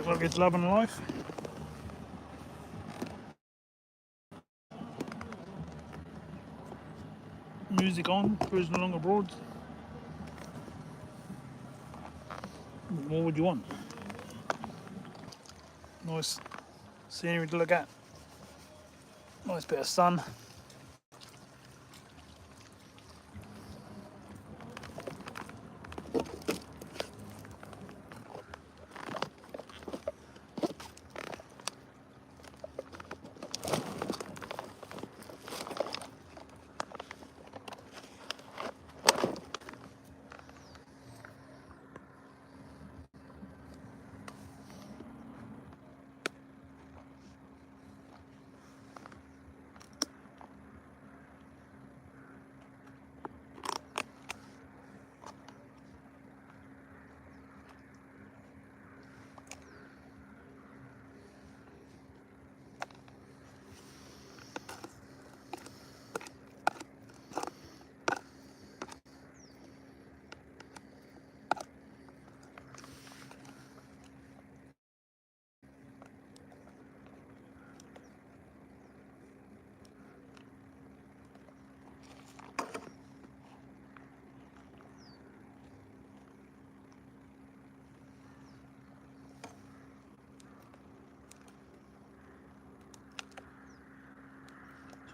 Looks like it's loving life. Music on, cruising along the broads. What more would you want? Nice scenery to look at. Nice bit of sun.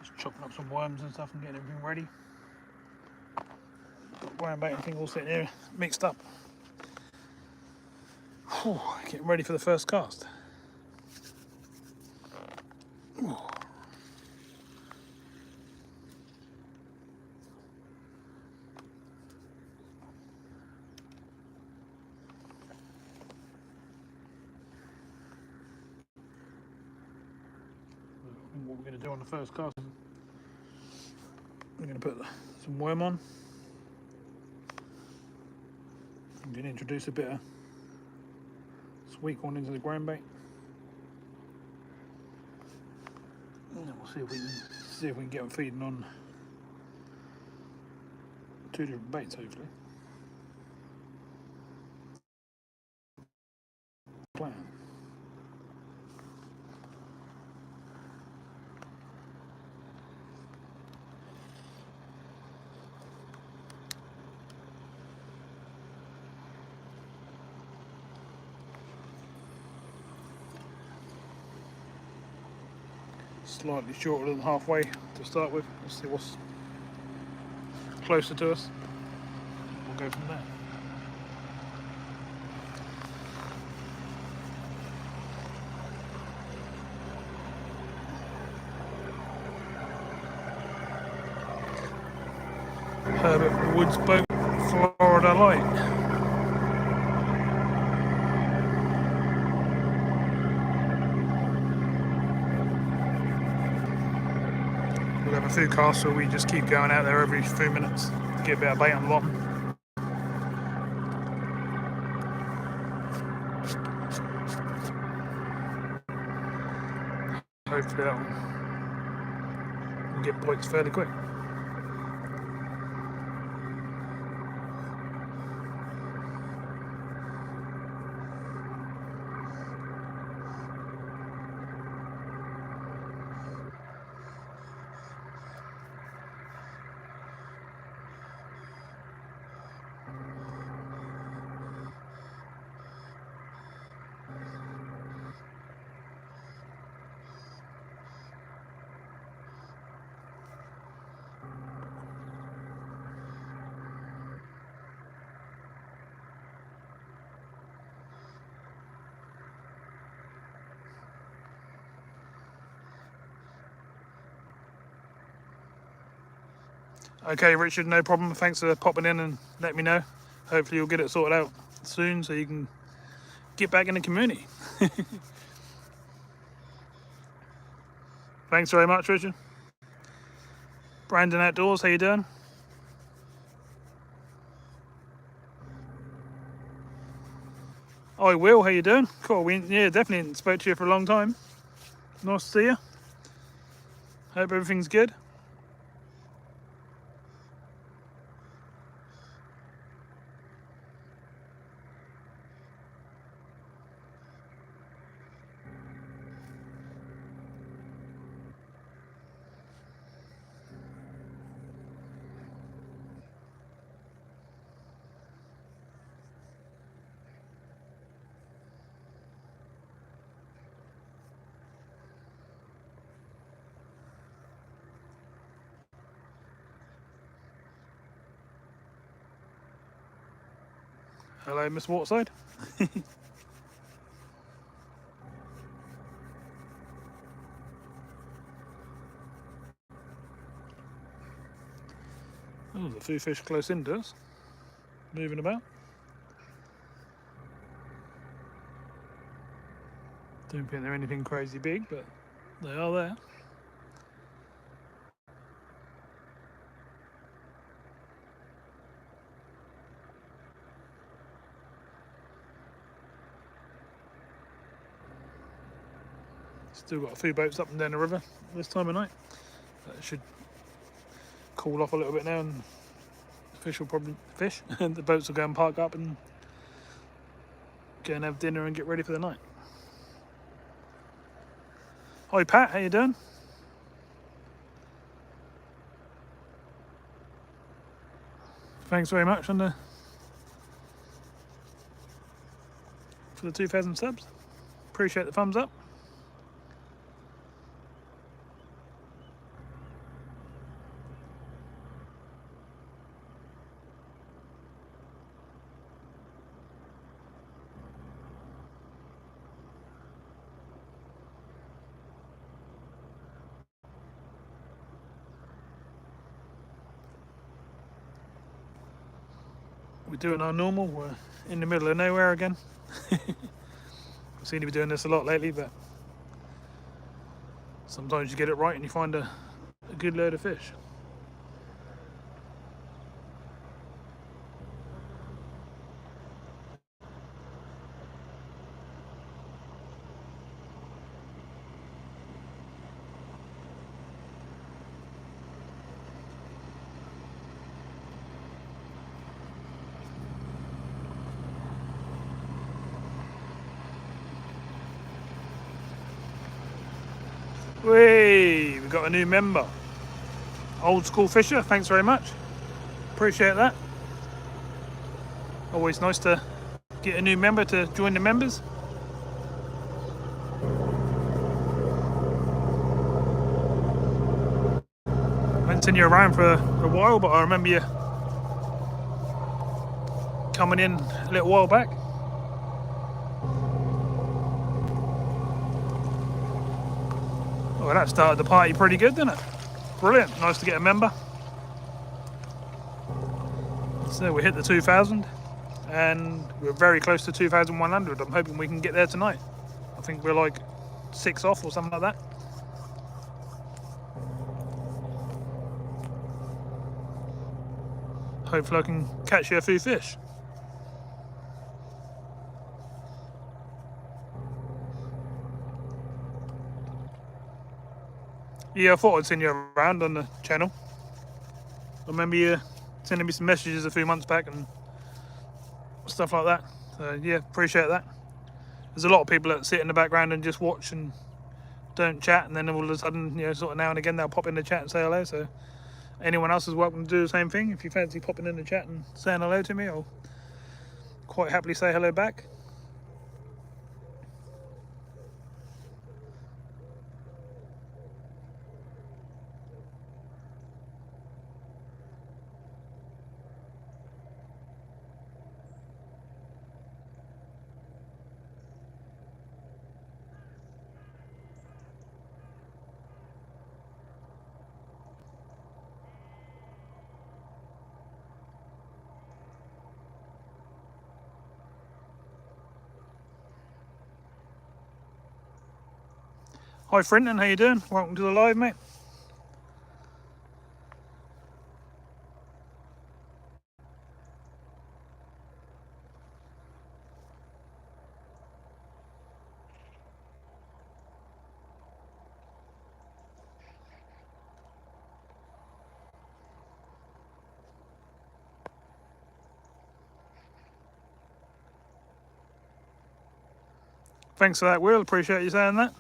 Just chopping up some worms and stuff and getting everything ready. Got worm bait and thing all sitting here mixed up. Whew, getting ready for the first cast. Ooh. What we're going to do on the first cast, I'm going to put some worm on. I'm going to introduce a bit of sweet corn into the ground bait. And then we'll see if we can get them feeding on 2 different baits, hopefully. Plan. Slightly shorter than halfway to start with. Let's see what's closer to us. We'll go from there. Herbert Woods boat, Florida Light. We'll have a few casts where we just keep going out there every few minutes to get a bit of bait on the bottom. Hopefully that will get bites fairly quick. Okay, Richard, no problem. Thanks for popping in and letting me know. Hopefully you'll get it sorted out soon so you can get back in the community. Thanks very much, Richard. Brandon Outdoors, how you doing? I will, how you doing? Cool, yeah, definitely spoke to you for a long time. Nice to see you. Hope everything's good. Hello, Miss Waterside. Oh, there's a few fish close in to us, moving about. Don't think they're anything crazy big, but they are there. Still got a few boats up and down the river this time of night. That should cool off a little bit now, and the fish will probably and the boats will go and park up and go and have dinner and get ready for the night. Hi Pat, how you doing? Thanks very much for the 2,000 subs. Appreciate the thumbs up. We're doing our normal, we're in the middle of nowhere again. I seem to be doing this a lot lately, but sometimes you get it right and you find a good load of fish. Whee! We've got a new member. Old school fisher, thanks very much. Appreciate that. Always nice to get a new member to join the members. I haven't seen you around for a while, but I remember you coming in a little while back. Well, that started the party pretty good, didn't it? Brilliant, nice to get a member. So we hit the 2,000 and we're very close to 2,100. I'm hoping we can get there tonight. I think we're like 6 off or something like that. Hopefully I can catch you a few fish. Yeah, I thought I'd seen you around on the channel. I remember you sending me some messages a few months back and stuff like that. So yeah, appreciate that. There's a lot of people that sit in the background and just watch and don't chat, and then all of a sudden, you know, sort of now and again they'll pop in the chat and say hello. So anyone else is welcome to do the same thing. If you fancy popping in the chat and saying hello to me, I'll quite happily say hello back. Hi Frinton, how you doing? Welcome to the live, mate. Thanks for that, Will. Appreciate you saying that.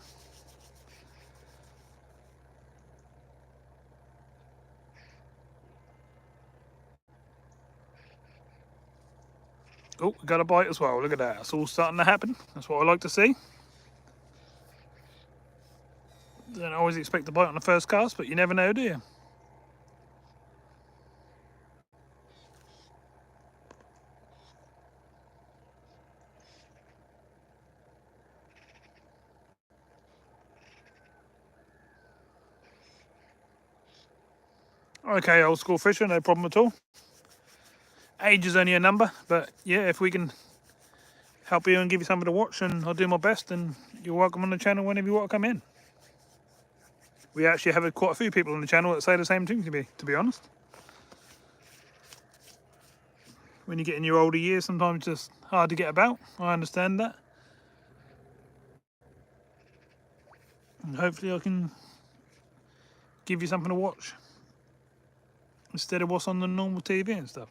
Oh, we got a bite as well. Look at that. It's all starting to happen. That's what I like to see. Don't always expect to bite on the first cast, but you never know, do you? Okay, old school fisher, no problem at all. Age is only a number, but yeah, if we can help you and give you something to watch, and I'll do my best, and you're welcome on the channel whenever you want to come in. We actually have quite a few people on the channel that say the same thing to be honest. When you get in your older years, sometimes it's just hard to get about. I understand that. And hopefully I can give you something to watch instead of what's on the normal TV and stuff.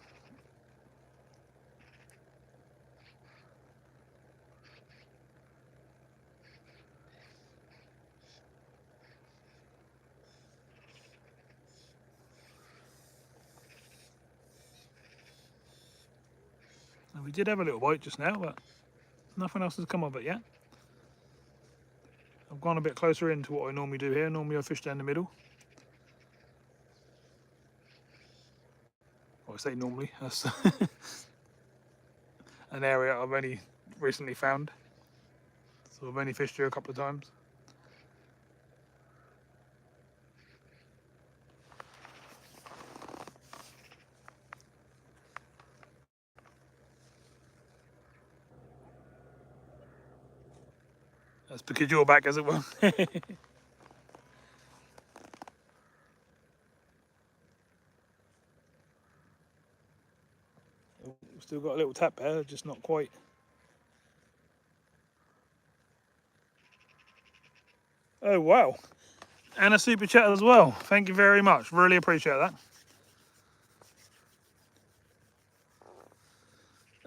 And we did have a little bite just now, but nothing else has come of it yet. I've gone a bit closer into what I normally do here. Normally I fish down the middle. Well, I say normally, that's an area I've only recently found. So I've only fished here a couple of times. That's because you're back, as it were. Still got a little tap there, just not quite. Oh wow, and a super chat as well. Thank you very much, really appreciate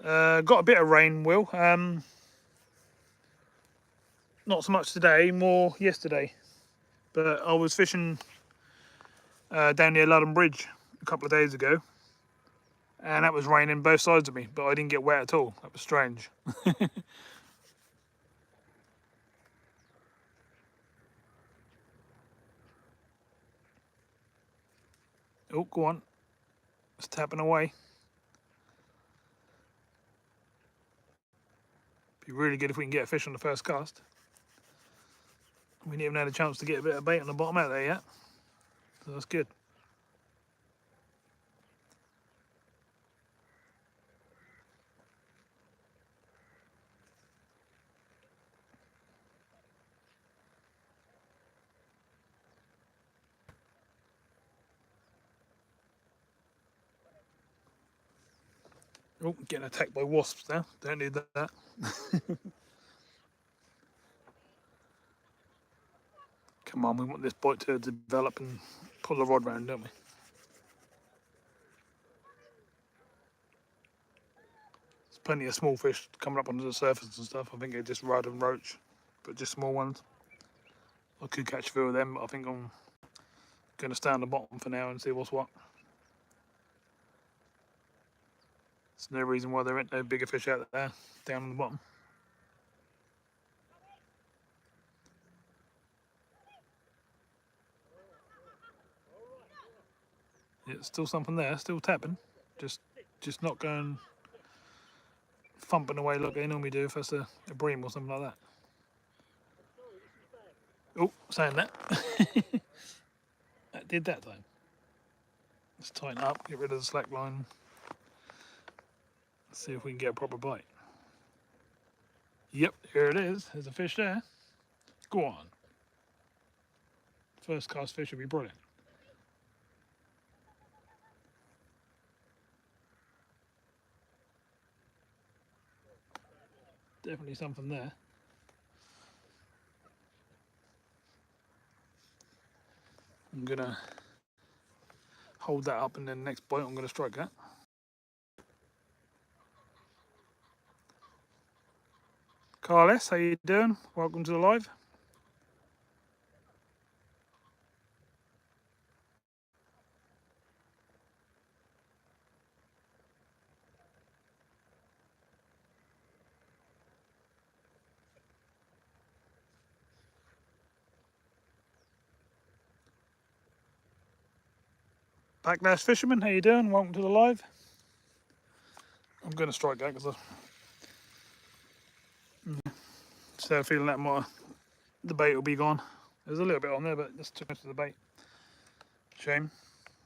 that. Got a bit of rain, Will. Not so much today, more yesterday. But I was fishing down near London Bridge a couple of days ago, and that was raining both sides of me, but I didn't get wet at all. That was strange. Oh, go on. It's tapping away. Be really good if we can get a fish on the first cast. We haven't even had a chance to get a bit of bait on the bottom out there yet, so that's good. Oh, getting attacked by wasps now. Don't need that. Come on, we want this bite to develop and pull the rod round, don't we? There's plenty of small fish coming up onto the surface and stuff. I think they're just rudd and roach, but just small ones. I could catch a few of them, but I think I'm going to stay on the bottom for now and see what's what. There's no reason why there ain't no bigger fish out there down on the bottom. Yeah, still something there, still tapping, just not going thumping away like they normally do if that's a bream or something like that. Oh, saying that. That did that time. Let's tighten up, get rid of the slack line. See if we can get a proper bite. Yep, here it is. There's a fish there. Go on. First cast fish will be brilliant. Definitely something there. I'm gonna hold that up, and then next bite I'm gonna strike that. Carlos, how you doing? Welcome to the live. Backlash Fisherman, how you doing? Welcome to the live. I'm going to strike that because I started feeling that the bait will be gone. There's a little bit on there, but that's too much of the bait. Shame.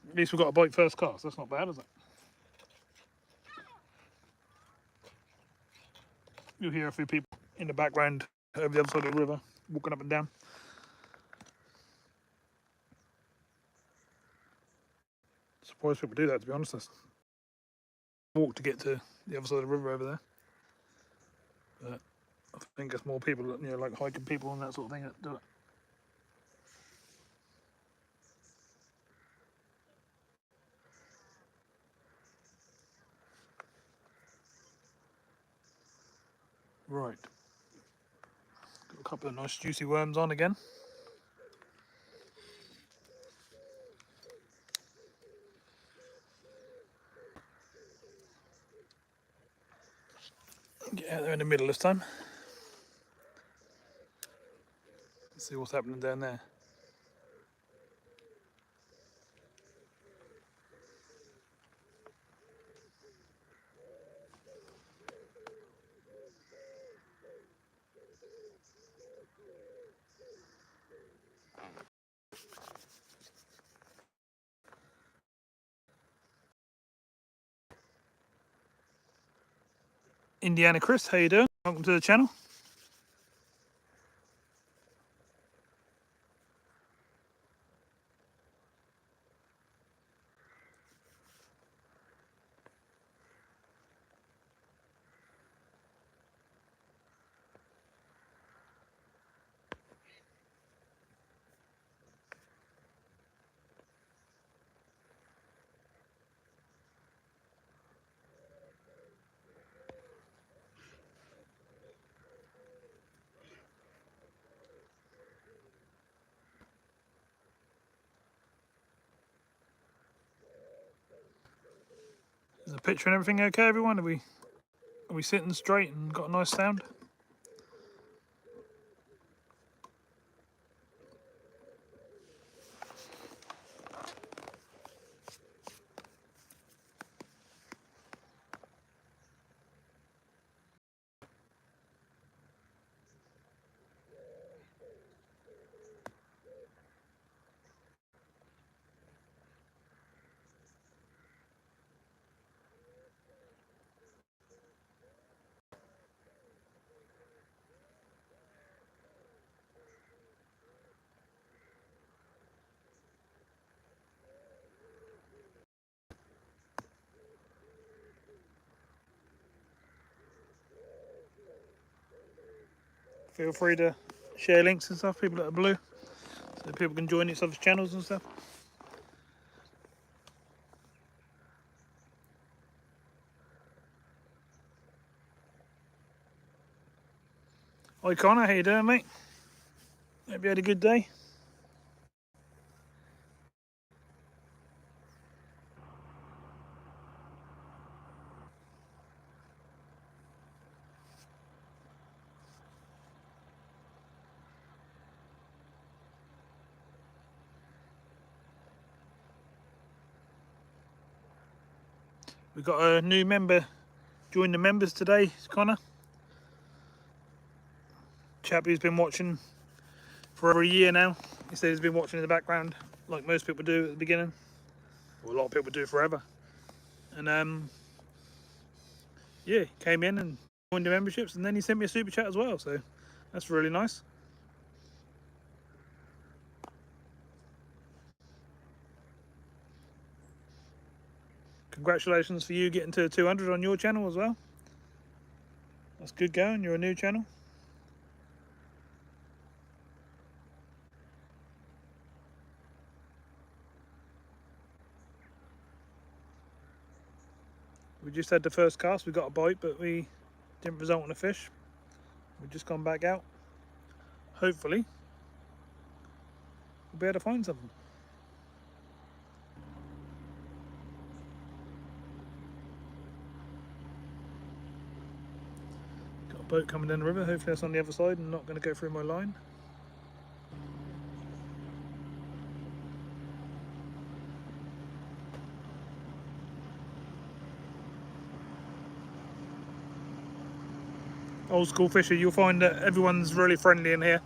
At least we got a bite first cast. That's not bad, is it? You'll hear a few people in the background over the other side of the river, walking up and down. Surprised people do that, to be honest. That's walk to get to the other side of the river over there. But I think it's more people, you know, like hiking people and that sort of thing that do it. Right. Got a couple of nice juicy worms on again. Get out there in the middle this time. Let's see what's happening down there. Indiana Chris, how you doing? Welcome to the channel. Is the picture and everything okay, everyone? Are we sitting straight and got a nice sound? Feel free to share links and stuff, people that are blue, so people can join each other's channels and stuff. Hi Connor, how you doing, mate? Hope you had a good day. We've got a new member join the members today, Connor. Chap who's been watching for over a year now. He said he's been watching in the background, like most people do at the beginning. Well, a lot of people do forever. And yeah, came in and joined the memberships, and then he sent me a super chat as well. So that's really nice. Congratulations for you getting to 200 on your channel as well. That's good going. You're a new channel. We just had the first cast. We got a bite, but we didn't result in a fish. We've just gone back out. Hopefully, we'll be able to find something. Got a boat coming down the river. Hopefully that's on the other side and not going to go through my line. Old school fisher, you'll find that everyone's really friendly in here.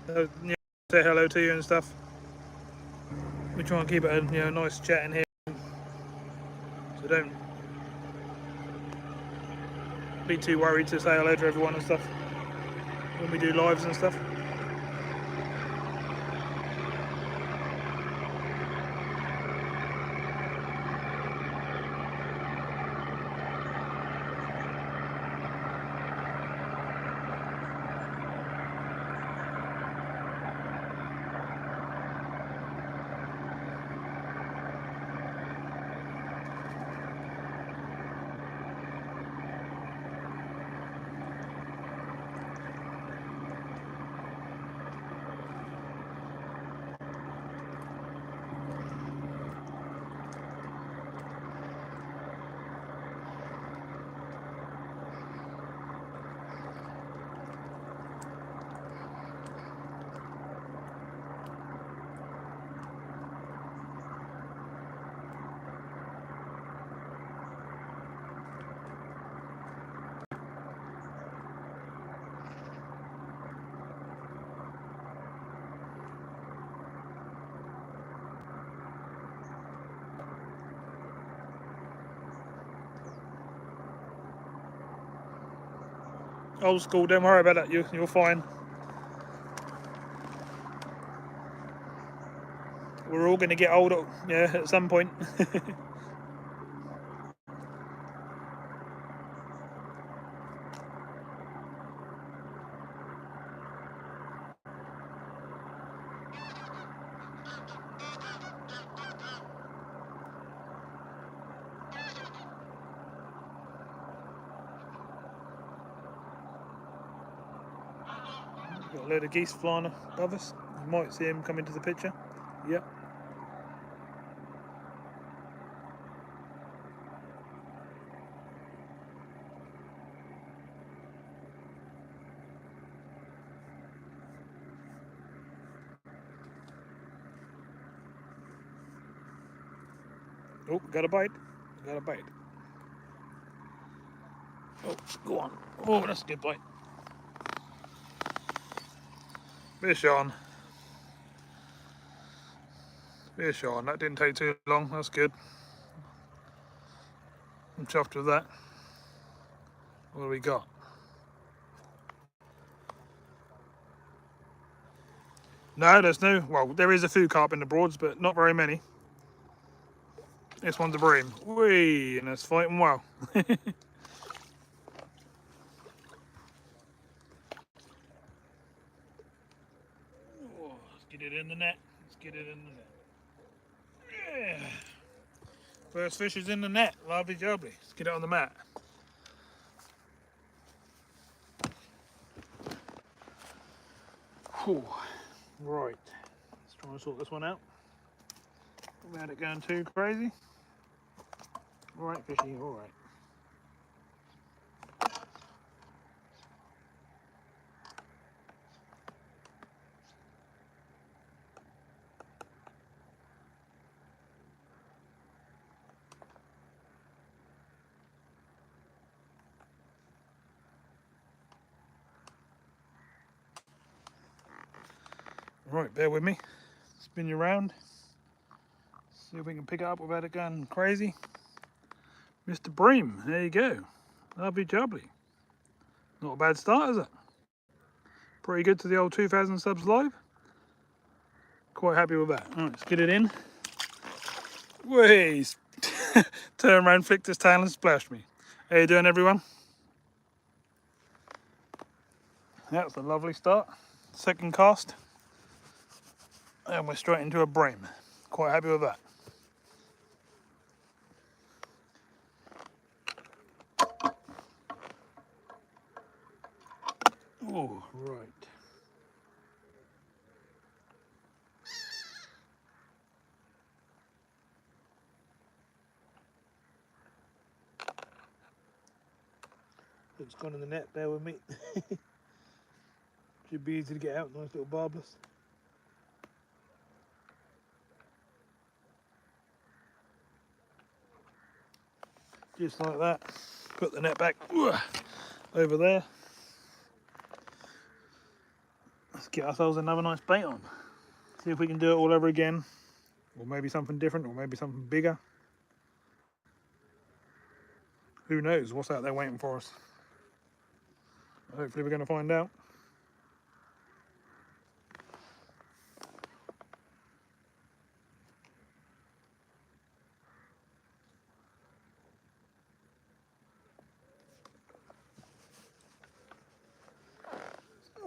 You know, say hello to you and stuff. We try and keep it a nice chat in here, so don't be too worried to say hello to everyone and stuff when we do lives and stuff. Old school, don't worry about that, you're fine. We're all going to get older, at some point. Got a load of geese flying above us. You might see them come into the picture. Yep. Oh, got a bite. Got a bite. Oh, go on. Oh, that's a good bite. Fish on. Fish on. That didn't take too long. That's good. I'm chuffed with that. What do we got? No, there's no. Well, there is a few carp in the Broads, but not very many. This one's a bream. Whee! And it's fighting well. Oh, let's get it in the net. Let's get it in the net. Yeah. First fish is in the net. Lovely jubbly. Let's get it on the mat. Whew. Right. Let's try and sort this one out without it going too crazy. Alright, fishy, alright. Right, bear with me. Spin you around. See if we can pick it up without it going crazy. Mr. Bream, there you go. Lovely jubbly. Not a bad start, is it? Pretty good to the old 2,000 subs live. Quite happy with that. Alright, let's get it in. Whee! Turn around, flicked his tail and splashed me. How you doing, everyone? That's a lovely start. Second cast. And we're straight into a bream. Quite happy with that. Oh, right. It's gone in the net, bear with me. Should be easy to get out, nice little barbless. Just like that. Put the net back over there. Let's get ourselves another nice bait on. See if we can do it all over again or maybe something different, or maybe something bigger. Who knows what's out there waiting for us? Hopefully we're going to find out.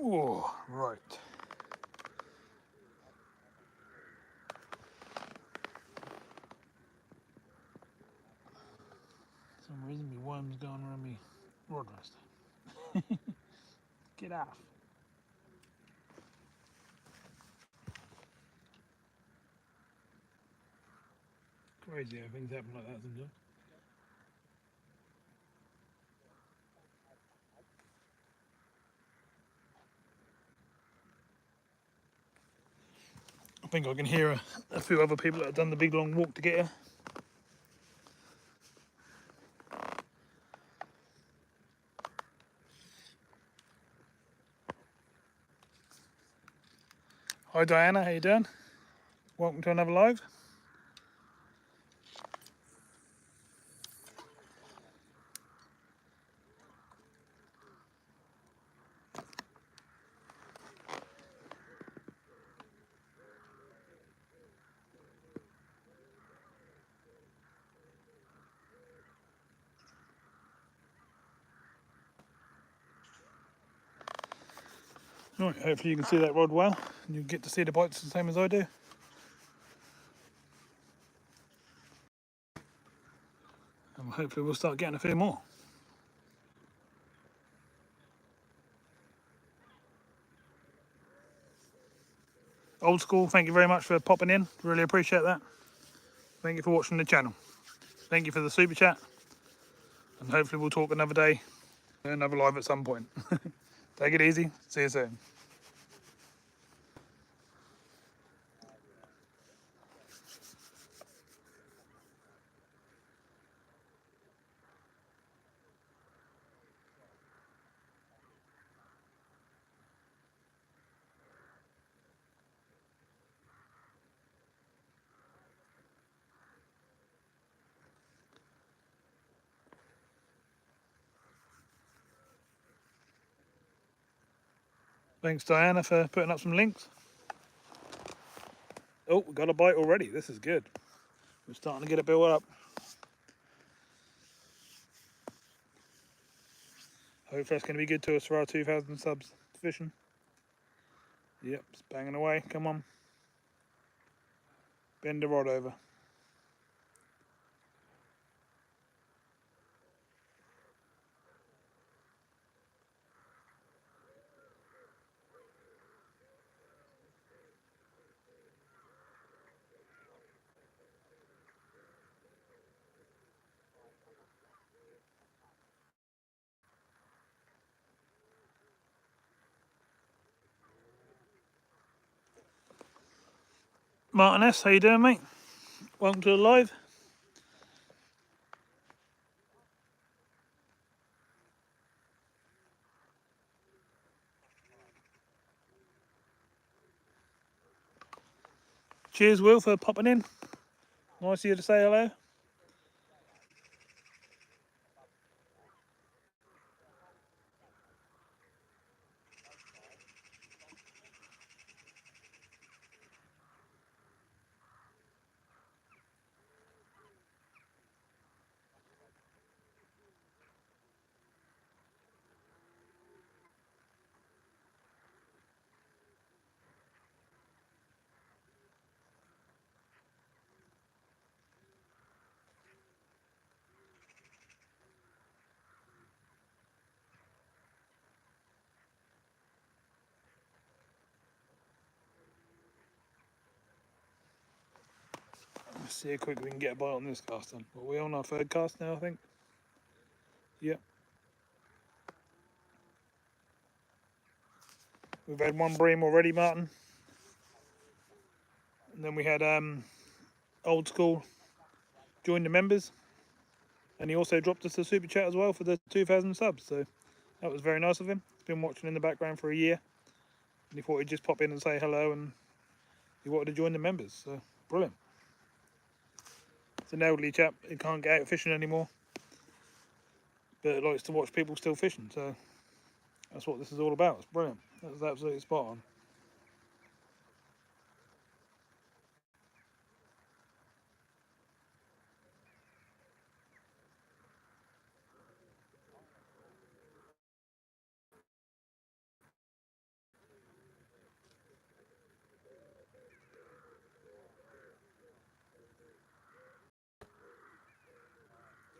Oh, right. For some reason my worm's going around me rod rest. Get off. Crazy how things happen like that sometimes. I think I can hear a few other people that have done the big long walk to get here. Hi Diana, how you doing? Welcome to another live. Right, hopefully you can see that rod well and you get to see the bites the same as I do. And hopefully we'll start getting a few more. Old School, thank you very much for popping in. Really appreciate that. Thank you for watching the channel. Thank you for the super chat. And hopefully we'll talk another day, another live at some point. Take it easy. See you soon. Thanks Diana for putting up some links. Oh, we got a bite already. This is good. We're starting to get it built up. Hopefully that's going to be good to us for our 2,000 subs fishing. Yep, it's banging away. Come on. Bend the rod over. Martin S, how you doing, mate? Welcome to the live. Cheers, Will, for popping in. Nice of you to say hello. Let's see how quick we can get a bite on this cast then. Are we on our third cast now, I think? Yep. We've had one bream already, Martin. And then we had Old School join the members. And he also dropped us a super chat as well for the 2,000 subs. So that was very nice of him. He's been watching in the background for a year. And he thought he'd just pop in and say hello, and he wanted to join the members. So brilliant. It's an elderly chap. He can't get out fishing anymore, but likes to watch people still fishing. So that's what this is all about. It's brilliant. That's absolutely spot on.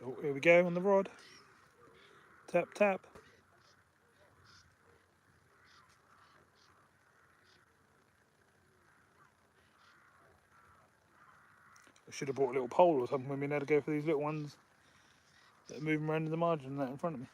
Oh, here we go on the rod. Tap, tap. I should have bought a little pole or something when we had to go for these little ones that are moving around in the margin and that in front of me.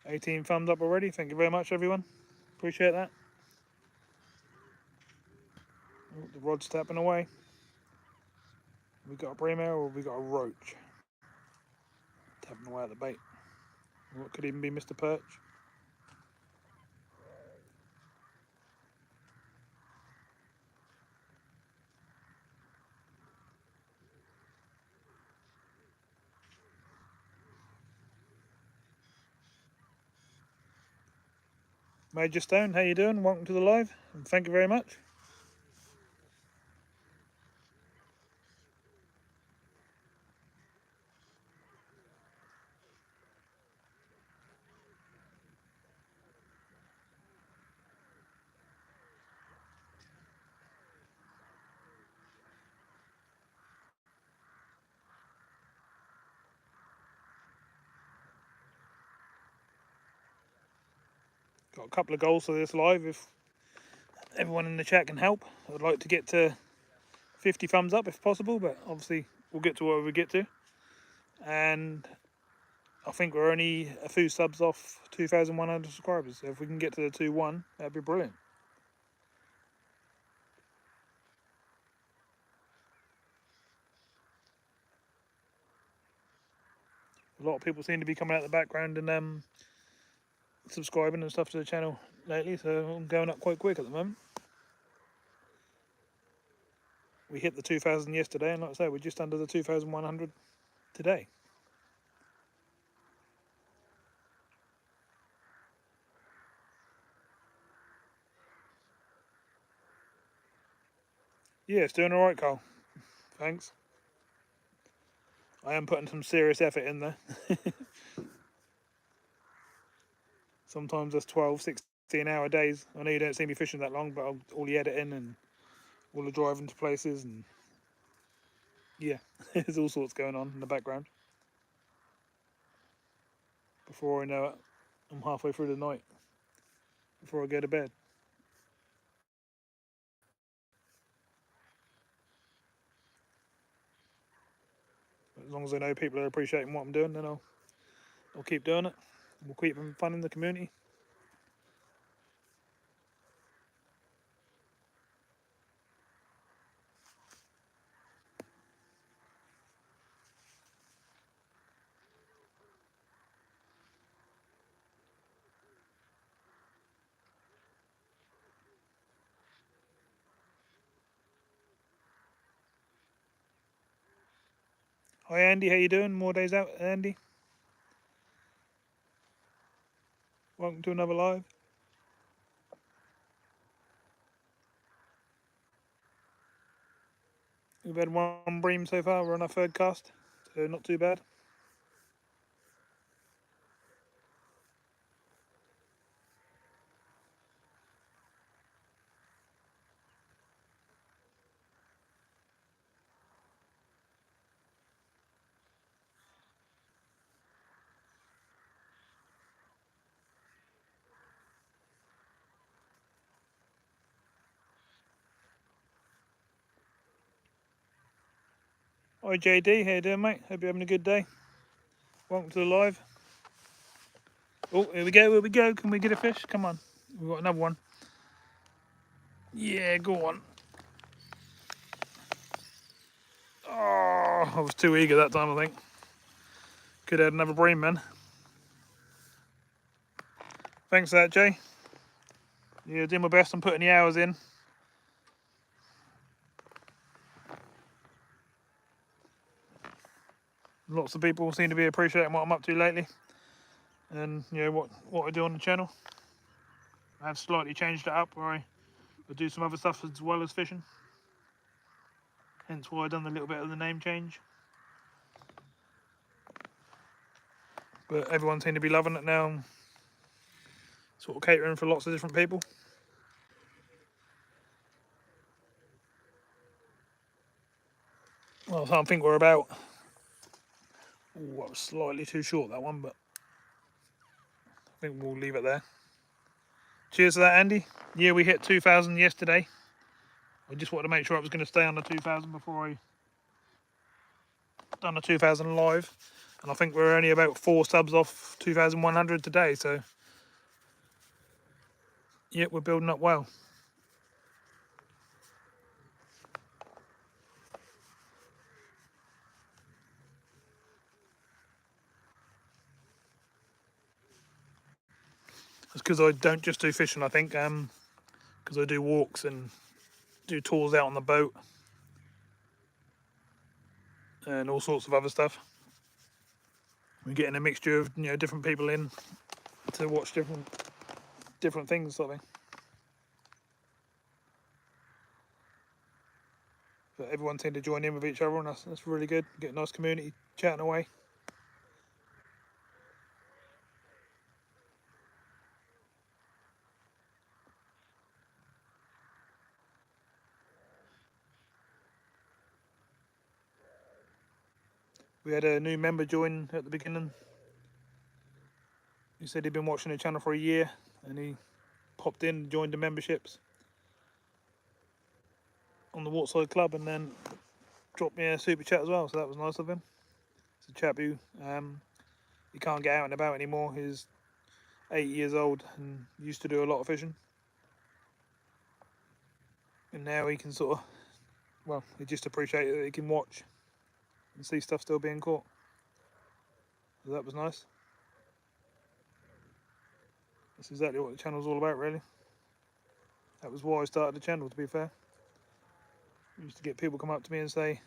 $18 thumbs up already. Thank you very much, everyone. Appreciate that. Oh, the rod's tapping away. We got a bream or we got a roach tapping away at the bait. What could even be Mr. Perch? Major Stone, how you doing? Welcome to the live, and thank you very much. Got a couple of goals for this live. If everyone in the chat can help, I'd like to get to 50 thumbs up if possible, but obviously we'll get to where we get to. And I think we're only a few subs off 2,100 subscribers. So if we can get to the 2-1, that'd be brilliant. A lot of people seem to be coming out the background and subscribing and stuff to the channel lately, so I'm going up quite quick at the moment. We hit the 2,000 yesterday, and like I say, we're just under the 2,100 today. Yeah, it's doing all right, Carl. Thanks. I am putting some serious effort in there. Sometimes that's 12, 16-hour days. I know you don't see me fishing that long, but all the editing and all the driving to places, and yeah, there's all sorts going on in the background. Before I know it, I'm halfway through the night before I go to bed. As long as I know people are appreciating what I'm doing, then I'll keep doing it. We'll keep having fun in the community. Hi Andy, how you doing? More days out, Andy. Welcome to another live. We've had one bream so far. We're on our third cast, so not too bad. Hi JD, how you doing, mate? Hope you're having a good day. Welcome to the live. Oh, here we go, here we go. Can we get a fish? Come on. We've got another one. Yeah, go on. Oh, I was too eager that time, I think. Could have had another bream, man. Thanks for that, Jay. Yeah, doing my best. I'm putting the hours in. Lots of people seem to be appreciating what I'm up to lately, and you know what I do on the channel. I have slightly changed it up where I do some other stuff as well as fishing. Hence why I've done a little bit of the name change. But everyone seems to be loving it now. I'm sort of catering for lots of different people. Well, I think we're about. Oh, I was slightly too short that one, but I think we'll leave it there. Cheers to that, Andy. Yeah, we hit 2,000 yesterday. I just wanted to make sure I was going to stay under 2,000 before I done the 2,000 live. And I think we're only about 4 subs off 2,100 today. So, yeah, we're building up well. It's because I don't just do fishing, I think, because I do walks and do tours out on the boat and all sorts of other stuff. We're getting a mixture of different people in to watch different things, sort of thing. But everyone seemed to join in with each other, and that's really good. Get a nice community chatting away. We had a new member join at the beginning. He said he'd been watching the channel for a year, and he popped in and joined the memberships on the Waterside Club, and then dropped me a super chat as well. So that was nice of him. It's a chap who he can't get out and about anymore. He's 8 years old and used to do a lot of fishing, and now he can sort of, well, he just appreciates that he can watch and see stuff still being caught. So that was nice. That's exactly what the channel's all about, really. That was why I started the channel, to be fair. I used to get people come up to me and say,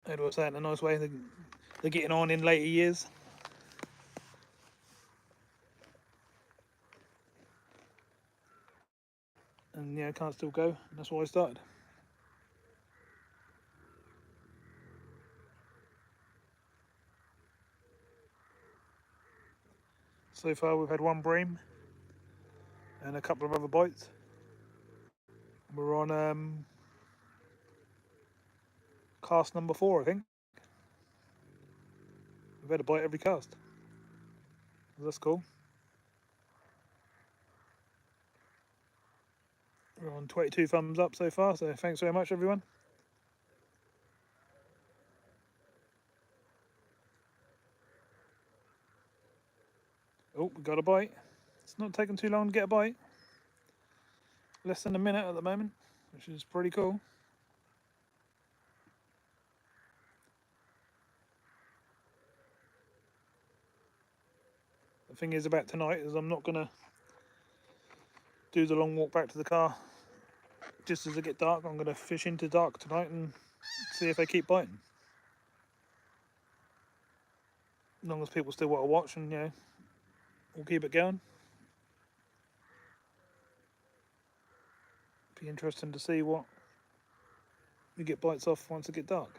how do I say it in a nice way, they're getting on in later years. And yeah, can't still go, and that's why I started. So far we've had one bream and a couple of other bites. We're on cast number 4, I think. We've had a bite every cast. That's cool. We're on 22 thumbs up so far, so thanks very much, everyone. Oh, we got a bite. It's not taking too long to get a bite. Less than a minute at the moment, which is pretty cool. The thing is about tonight is I'm not going to do the long walk back to the car just as it gets dark. I'm going to fish into dark tonight and see if they keep biting. As long as people still want to watch, and we'll keep it going. Be interesting to see what we get bites off once it gets dark.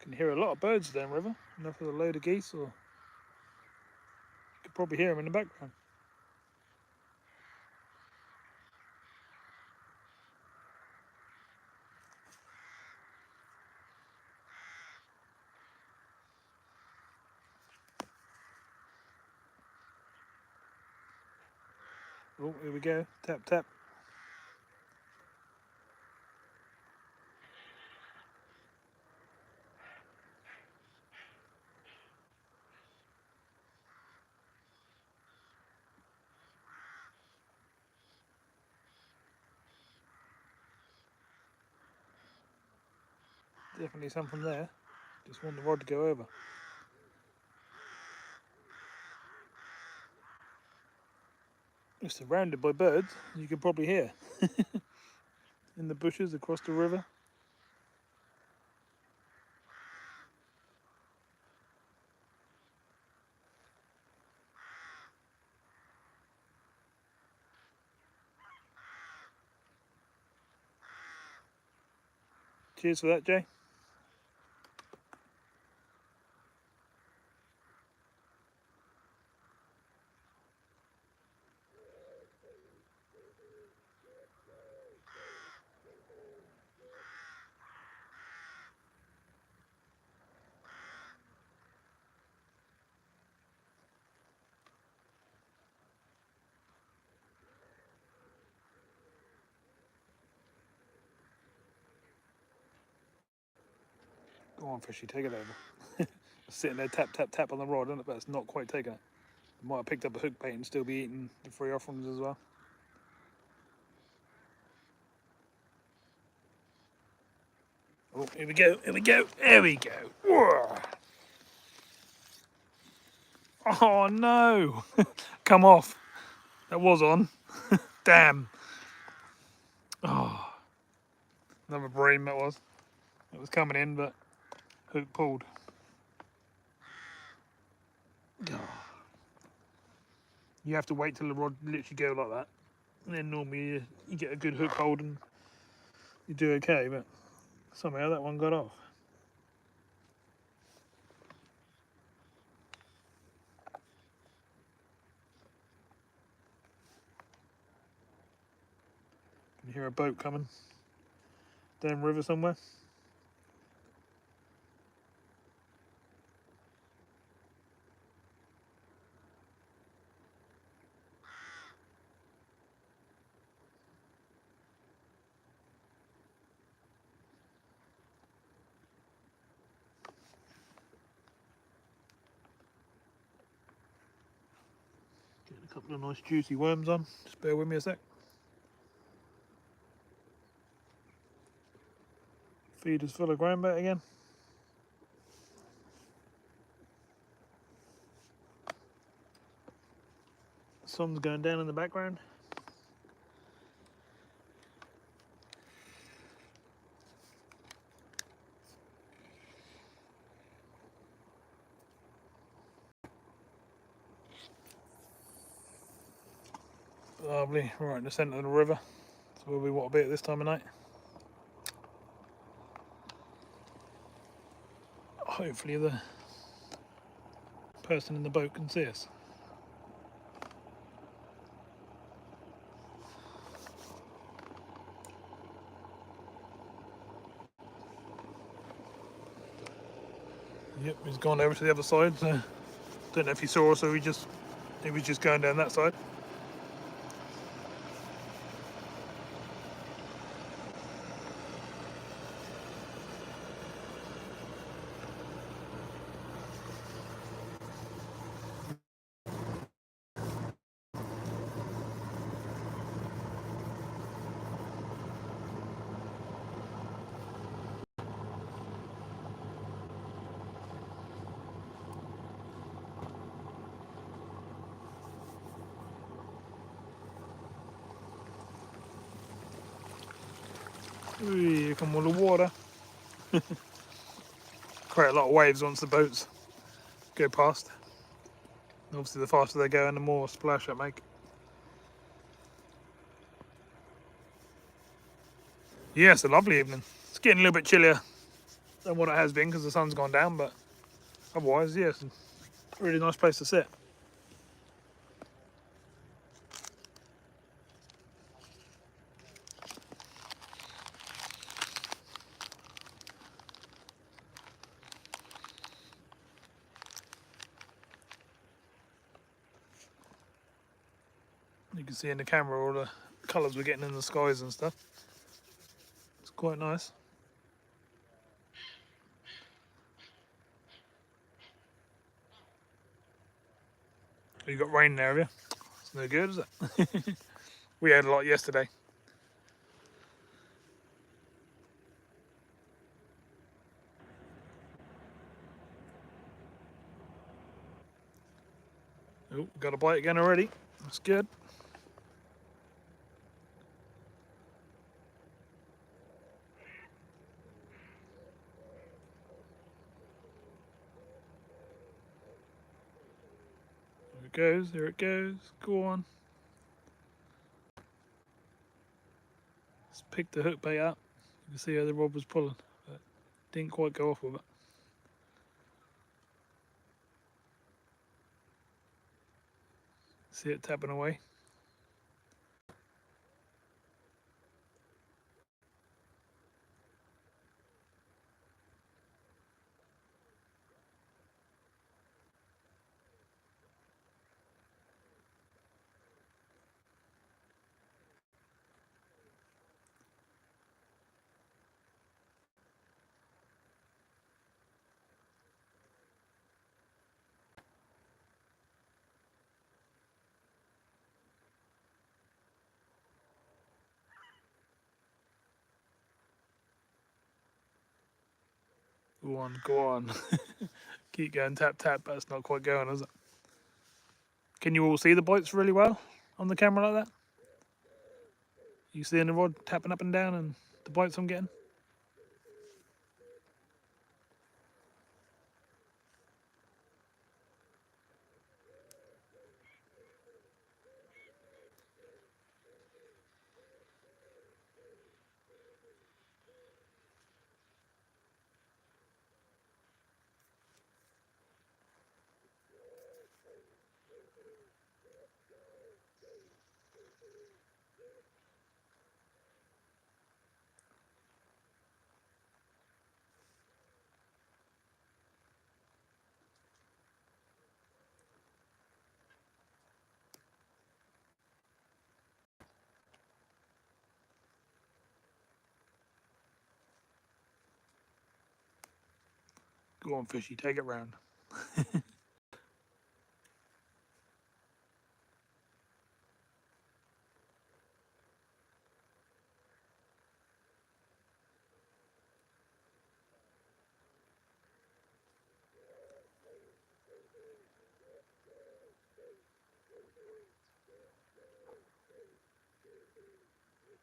can hear a lot of birds downriver. Enough of a load of geese, or you could probably hear them in the background. Oh, here we go. Tap, tap. Definitely something there. Just want the rod to go over. It's surrounded by birds, you can probably hear. In the bushes across the river. Cheers for that, Jay. Go on, fishy, take it over. Sitting there, tap, tap, tap on the rod, but it's not quite taking it. Might have picked up a hook bait and still be eating the free offerings as well. Oh, here we go, here we go, here we go. Whoa. Oh no! Come off. That was on. Damn. Oh, another bream that was. It was coming in, but hook pulled. Oh. You have to wait till the rod literally go like that. And then normally you get a good hook hold and you do okay, but somehow that one got off. Can you hear a boat coming down river somewhere? Getting a couple of nice juicy worms on. Just bear with me a sec. Feeder's full of ground bait again. The sun's going down in the background. Lovely, right in the centre of the river. That's where we want to be at this time of night. Hopefully the person in the boat can see us. Yep, he's gone over to the other side, so don't know if he saw us or he was just going down that side. Ooh, here come all the water. Create a lot of waves once the boats go past. Obviously the faster they go and the more splash they make. Yeah, it's a lovely evening. It's getting a little bit chillier than what it has been because the sun's gone down, but otherwise, yeah, it's a really nice place to sit. You can see in the camera all the colours we're getting in the skies and stuff. It's quite nice. You got rain there, have you? It's no good, is it? We had a lot yesterday. Oh, got a bite again already. That's good. There it goes, there it goes. Go on. Let's pick the hook bait up. You can see how the rod was pulling, but didn't quite go off with it. See it tapping away. Go on, go on. Keep going, tap, tap, but it's not quite going, is it? Can you all see the bites really well on the camera like that? You seeing the rod tapping up and down and the bites I'm getting? Go on, fishy, take it round.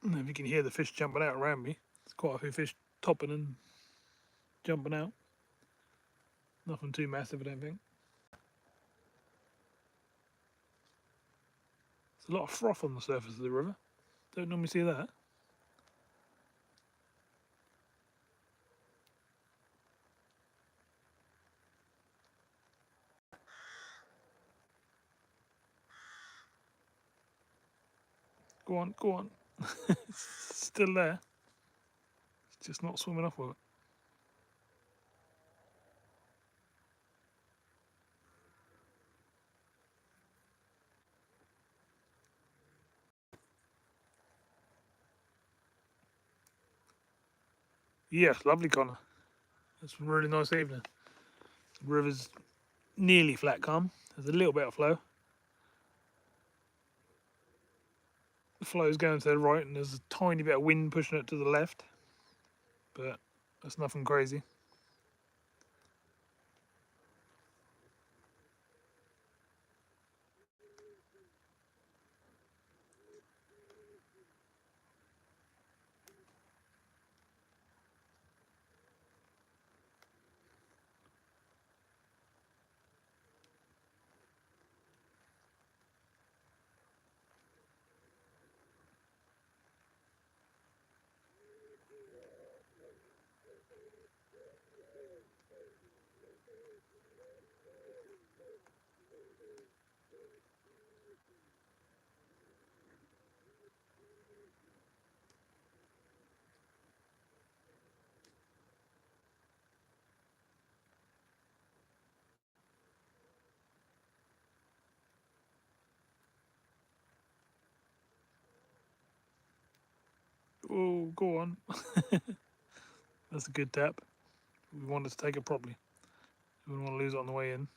If you can hear the fish jumping out around me, there's quite a few fish topping and jumping out. Nothing too massive, I don't think. There's a lot of froth on the surface of the river. Don't normally see that. Go on, go on. It's still there. It's just not swimming off with it. Yes, lovely, Connor. It's a really nice evening. The river's nearly flat calm. There's a little bit of flow. The flow's going to the right and there's a tiny bit of wind pushing it to the left. But that's nothing crazy. Oh, go on. That's a good tap. We wanted to take it properly. We don't want to lose it on the way in.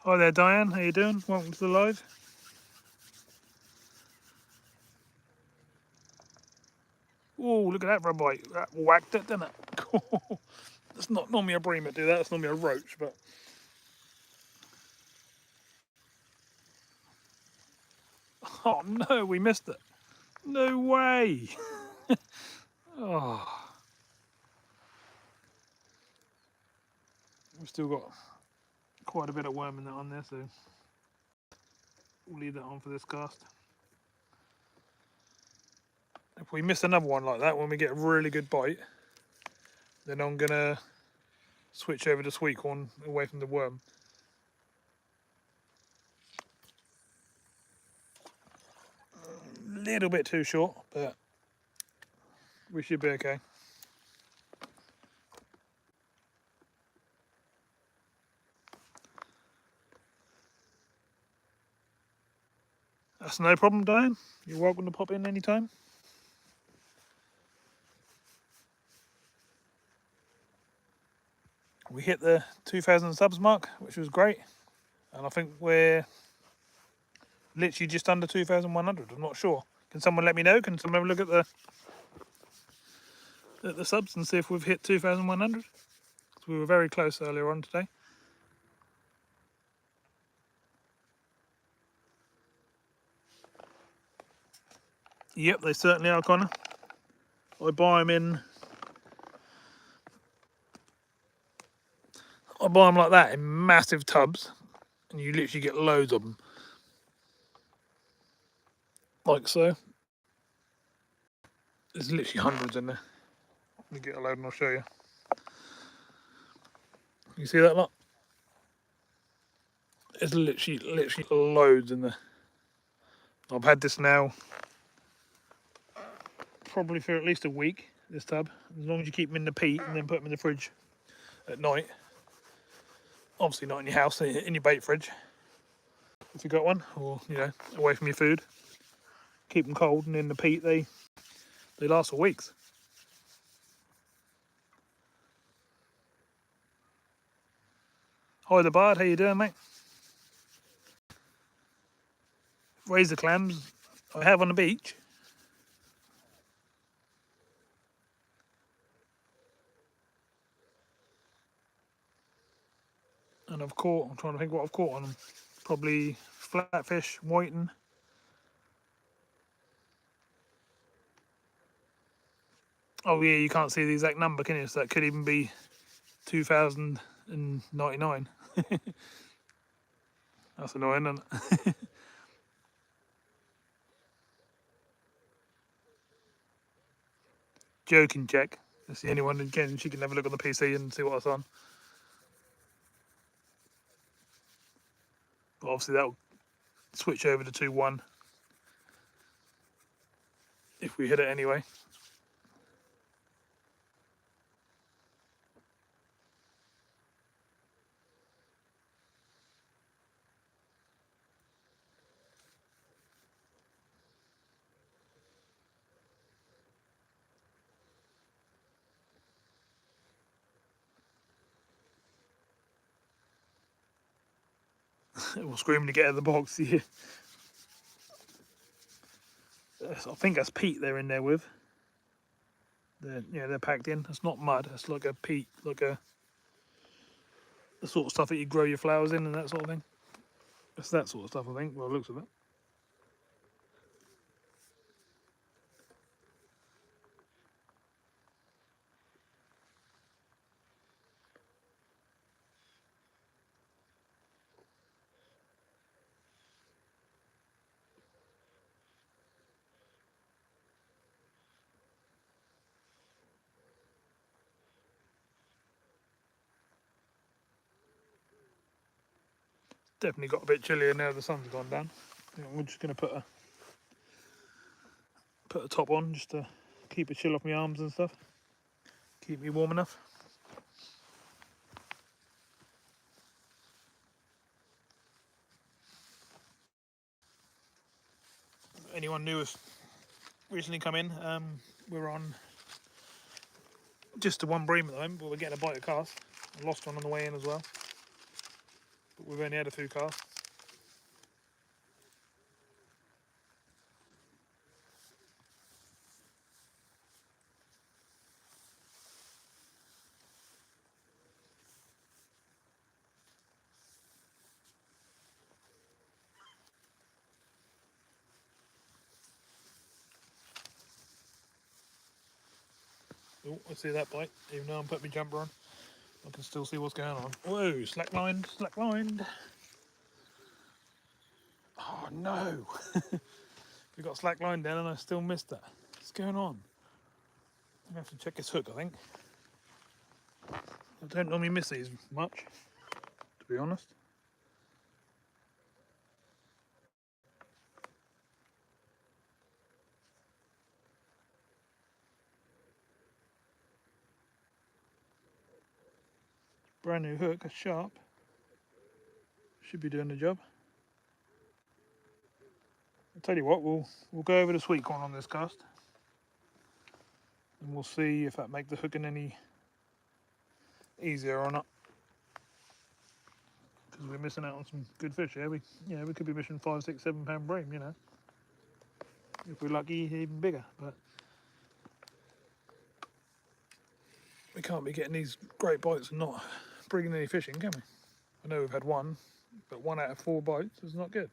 Hi there, Diane. How you doing? Welcome to the live. Oh, look at that for a bite. That whacked it, didn't it? That's not normally a bream that do that. That's normally a roach, but oh no, we missed it. No way. Oh, we've still got quite a bit of worm in that on there, so we'll leave that on for this cast. If we miss another one like that, when we get a really good bite, then I'm gonna switch over to sweet corn away from the worm. A little bit too short, but we should be okay. That's no problem, Diane. You're welcome to pop in anytime. We hit the 2,000 subs mark, which was great. And I think we're literally just under 2,100. I'm not sure. Can someone let me know? Can someone have a look at the subs and see if we've hit 2,100? We were very close earlier on today. Yep, they certainly are, Connor. I buy them like that in massive tubs, and you literally get loads of them, like so. There's literally hundreds in there. Let me get a load and I'll show you. You see that lot? There's literally loads in there. I've had this now probably for at least a week, this tub. As long as you keep them in the peat and then put them in the fridge at night. Obviously not in your house, in your bait fridge, if you've got one, or, you know, away from your food. Keep them cold, and in the peat they last for weeks. Hi, the Bard, how you doing, mate? Razor clams I have on the beach. And I've caught, I'm trying to think what I've caught on them. Probably flatfish, whiting. Oh yeah, you can't see the exact number, can you? So that could even be 2,099. That's annoying, isn't it? Joking, Jack. That's the only one again. She can have a look on the PC and see what's on. But obviously that'll switch over to 2-1 if we hit it anyway. It was screaming to get out of the box. Yeah. I think that's peat they're in there with. They're packed in. It's not mud. It's like a peat, like the sort of stuff that you grow your flowers in and that sort of thing. It's that sort of stuff, I think. Well, it looks of it. Definitely got a bit chillier now the sun's gone down. We're just going to put a top on just to keep the chill off my arms and stuff. Keep me warm enough. Anyone new has recently come in, we're on just the one bream at the moment, but we're getting a bite of cast. I lost one on the way in as well, but we've only had a few casts. Oh, I see that bite. Even though I'm putting my jumper on, I can still see what's going on. Whoa, slack lined, slack lined. Oh no! We got slack line down and I still missed that. What's going on? I have to check this hook, I think. I don't normally miss these much, to be honest. Brand new hook, a sharp. Should be doing the job. I'll tell you what, we'll go over the sweet corn on this cast, and we'll see if that makes the hooking any easier or not. Because we're missing out on some good fish here. We could be missing 5, 6, 7 pound bream. You know, if we're lucky, even bigger. But we can't be getting these great bites and not bringing any fish in, can we? I know we've had one, but 1 out of 4 bites is not good.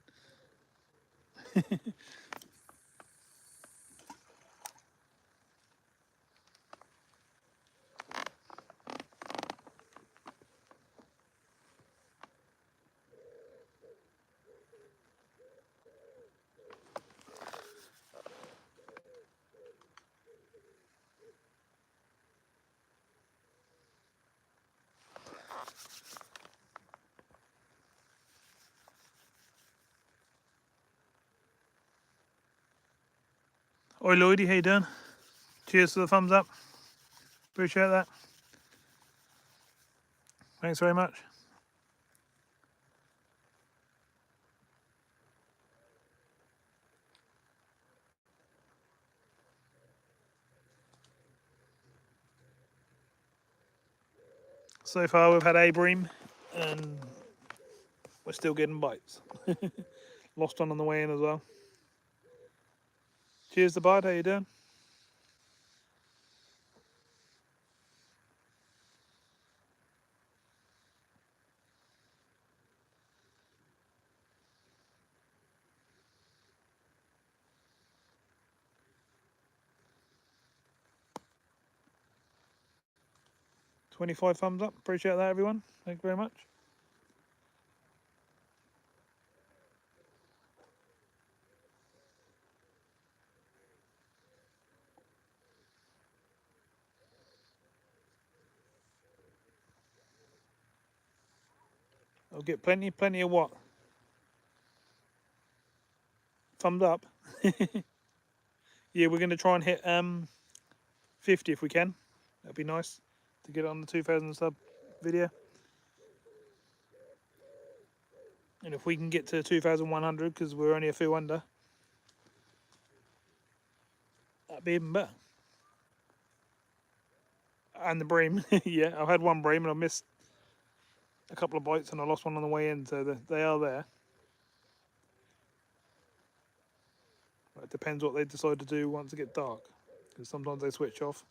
Oi Lloydie, how you doing? Cheers to the thumbs up. Appreciate that. Thanks very much. So far we've had a bream and we're still getting bites. Lost one on the way in as well. Cheers to Bud, how you doing? $25 thumbs up. Appreciate that, everyone. Thank you very much. I'll get plenty of what? Thumbs up. Yeah, we're going to try and hit 50 if we can. That'd be nice to get it on the 2,000 sub video. And if we can get to 2,100, because we're only a few under, that'd be even better. And the bream. Yeah, I've had one bream and I missed a couple of bites and I lost one on the way in, so they are there. But it depends what they decide to do once it gets dark, because sometimes they switch off.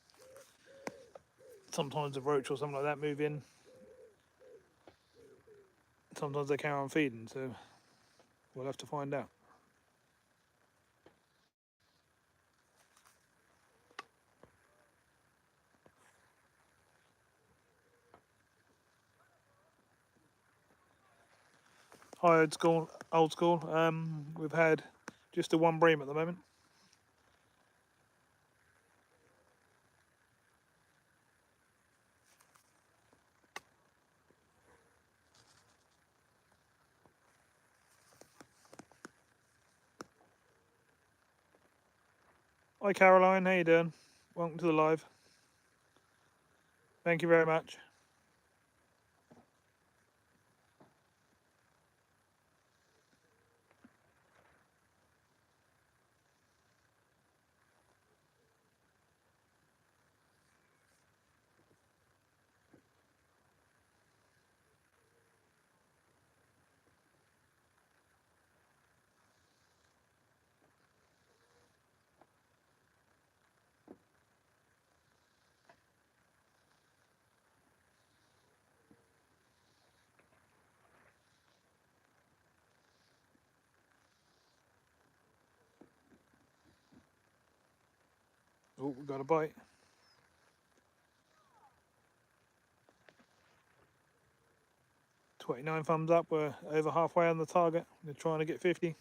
Sometimes a roach or something like that move in. Sometimes they carry on feeding, so we'll have to find out. Hi, old school. Old school. We've had just the one bream at the moment. Hi, Caroline. How you doing? Welcome to the live. Thank you very much. Oh, we got a bite. 29 thumbs up. We're over halfway on the target. We're trying to get 50.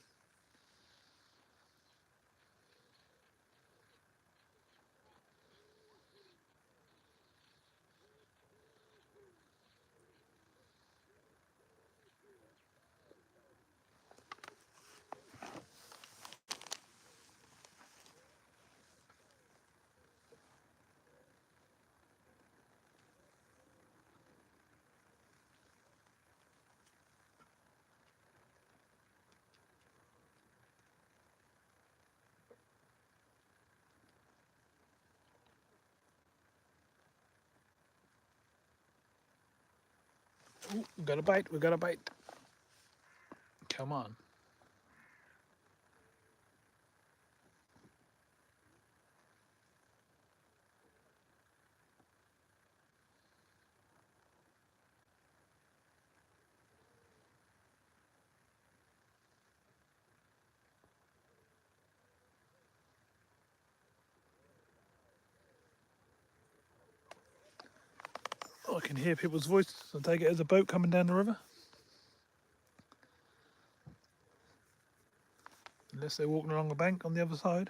Ooh, we got a bite. We got a bite. Come on. Oh, I can hear people's voices. I take it as a boat coming down the river. Unless they're walking along the bank on the other side.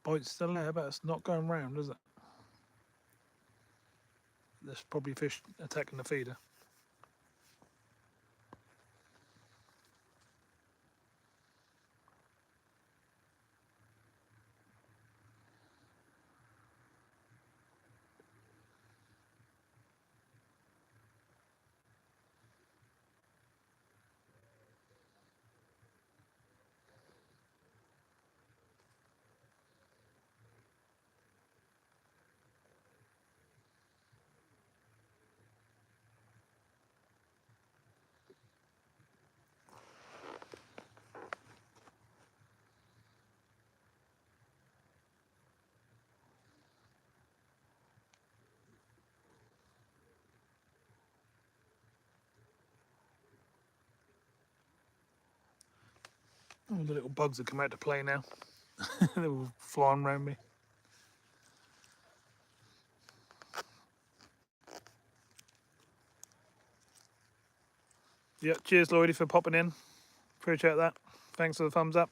Bite's still there, but it's not going round, is it? There's probably fish attacking the feeder. Oh, the little bugs have come out to play now. They're all flying around me. Yep, cheers Lloydie for popping in. Appreciate that. Thanks for the thumbs up.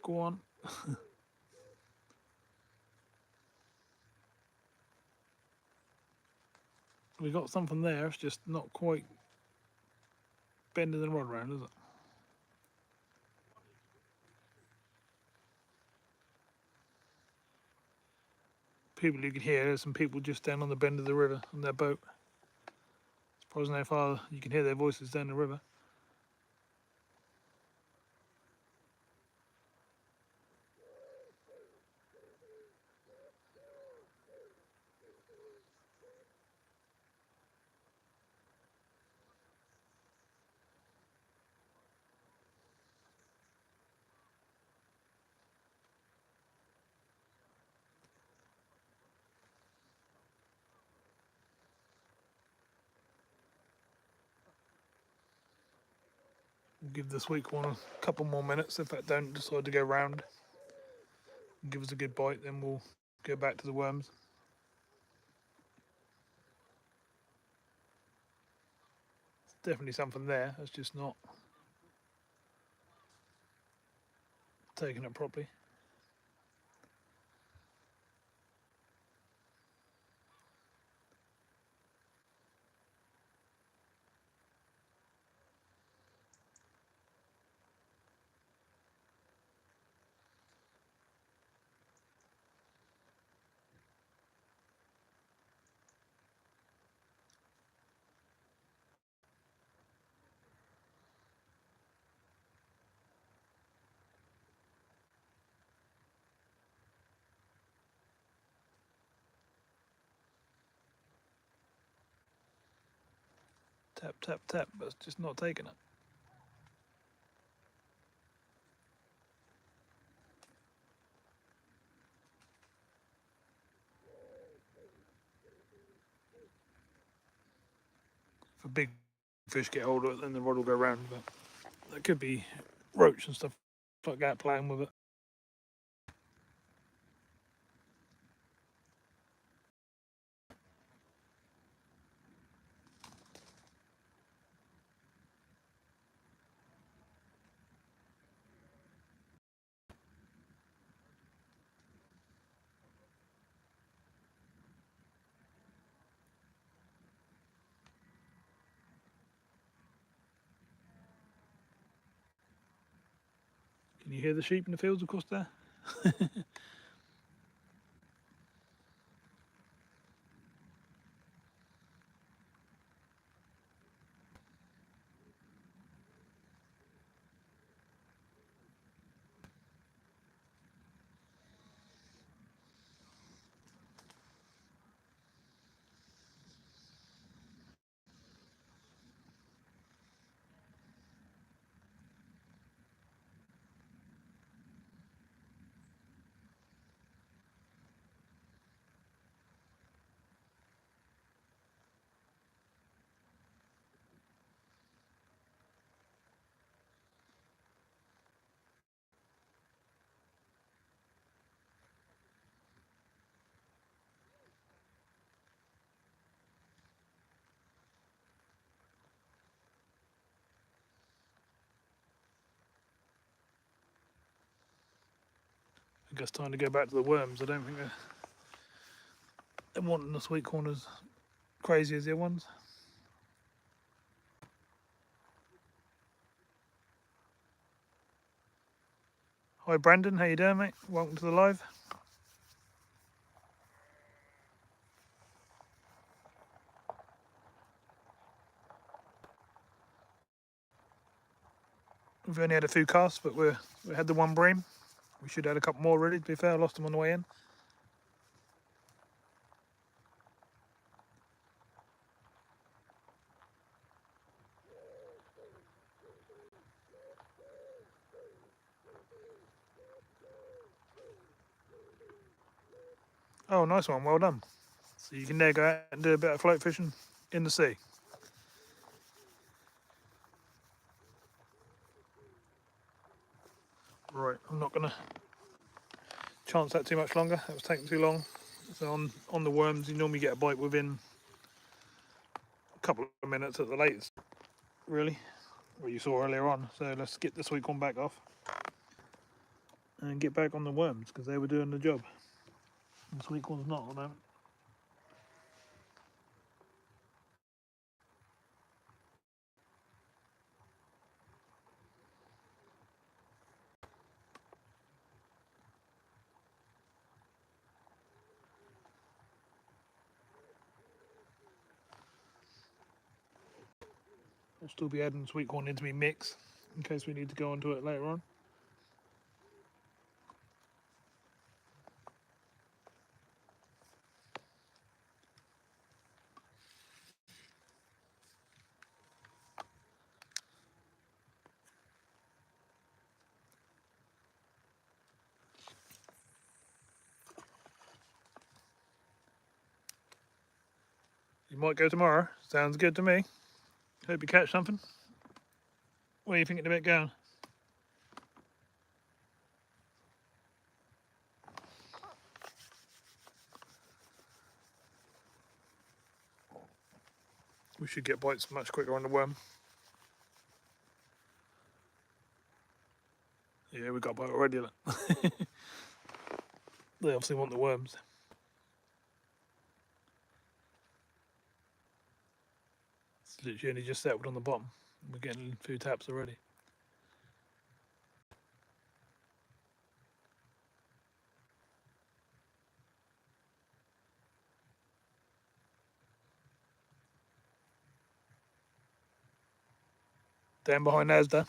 Go on. We got something there, it's just not quite bending the rod around, is it? People you can hear, there's some people just down on the bend of the river on their boat. Surprising how far you can hear their voices down the river. We'll give this week one a couple more minutes. If that don't decide to go round and give us a good bite, then we'll go back to the worms. There's definitely something there, it's just not taking it properly. Tap, tap, tap, but it's just not taking it. If a big fish get hold of it, then the rod will go round, but there could be roach and stuff like that playing with it. Can you hear the sheep in the fields across there? I think it's time to go back to the worms. I don't think they're wanting the sweet corn as crazy as the other ones. Hi Brandon, how you doing, mate? Welcome to the live. We've only had a few casts, but we had the one bream. We should have had a couple more ready, to be fair. I lost them on the way in. Oh, nice one, well done. So you can now go out and do a bit of float fishing in the sea. Right, I'm not going to chance that too much longer. That was taking too long. So on the worms, you normally get a bite within a couple of minutes at the latest, really, what you saw earlier on. So let's get the sweet corn back off. and get back on the worms because they were doing the job. This week one's not at the moment. I'll still be adding sweet corn into my mix in case we need to go onto it later on. You might go tomorrow. Sounds good to me. Hope you catch something. What are you thinking about going? We should get bites much quicker on the worm. Yeah, we got a bite already. They obviously want the worms. It's literally only just settled on the bottom. We're getting a few taps already. Down behind Asda.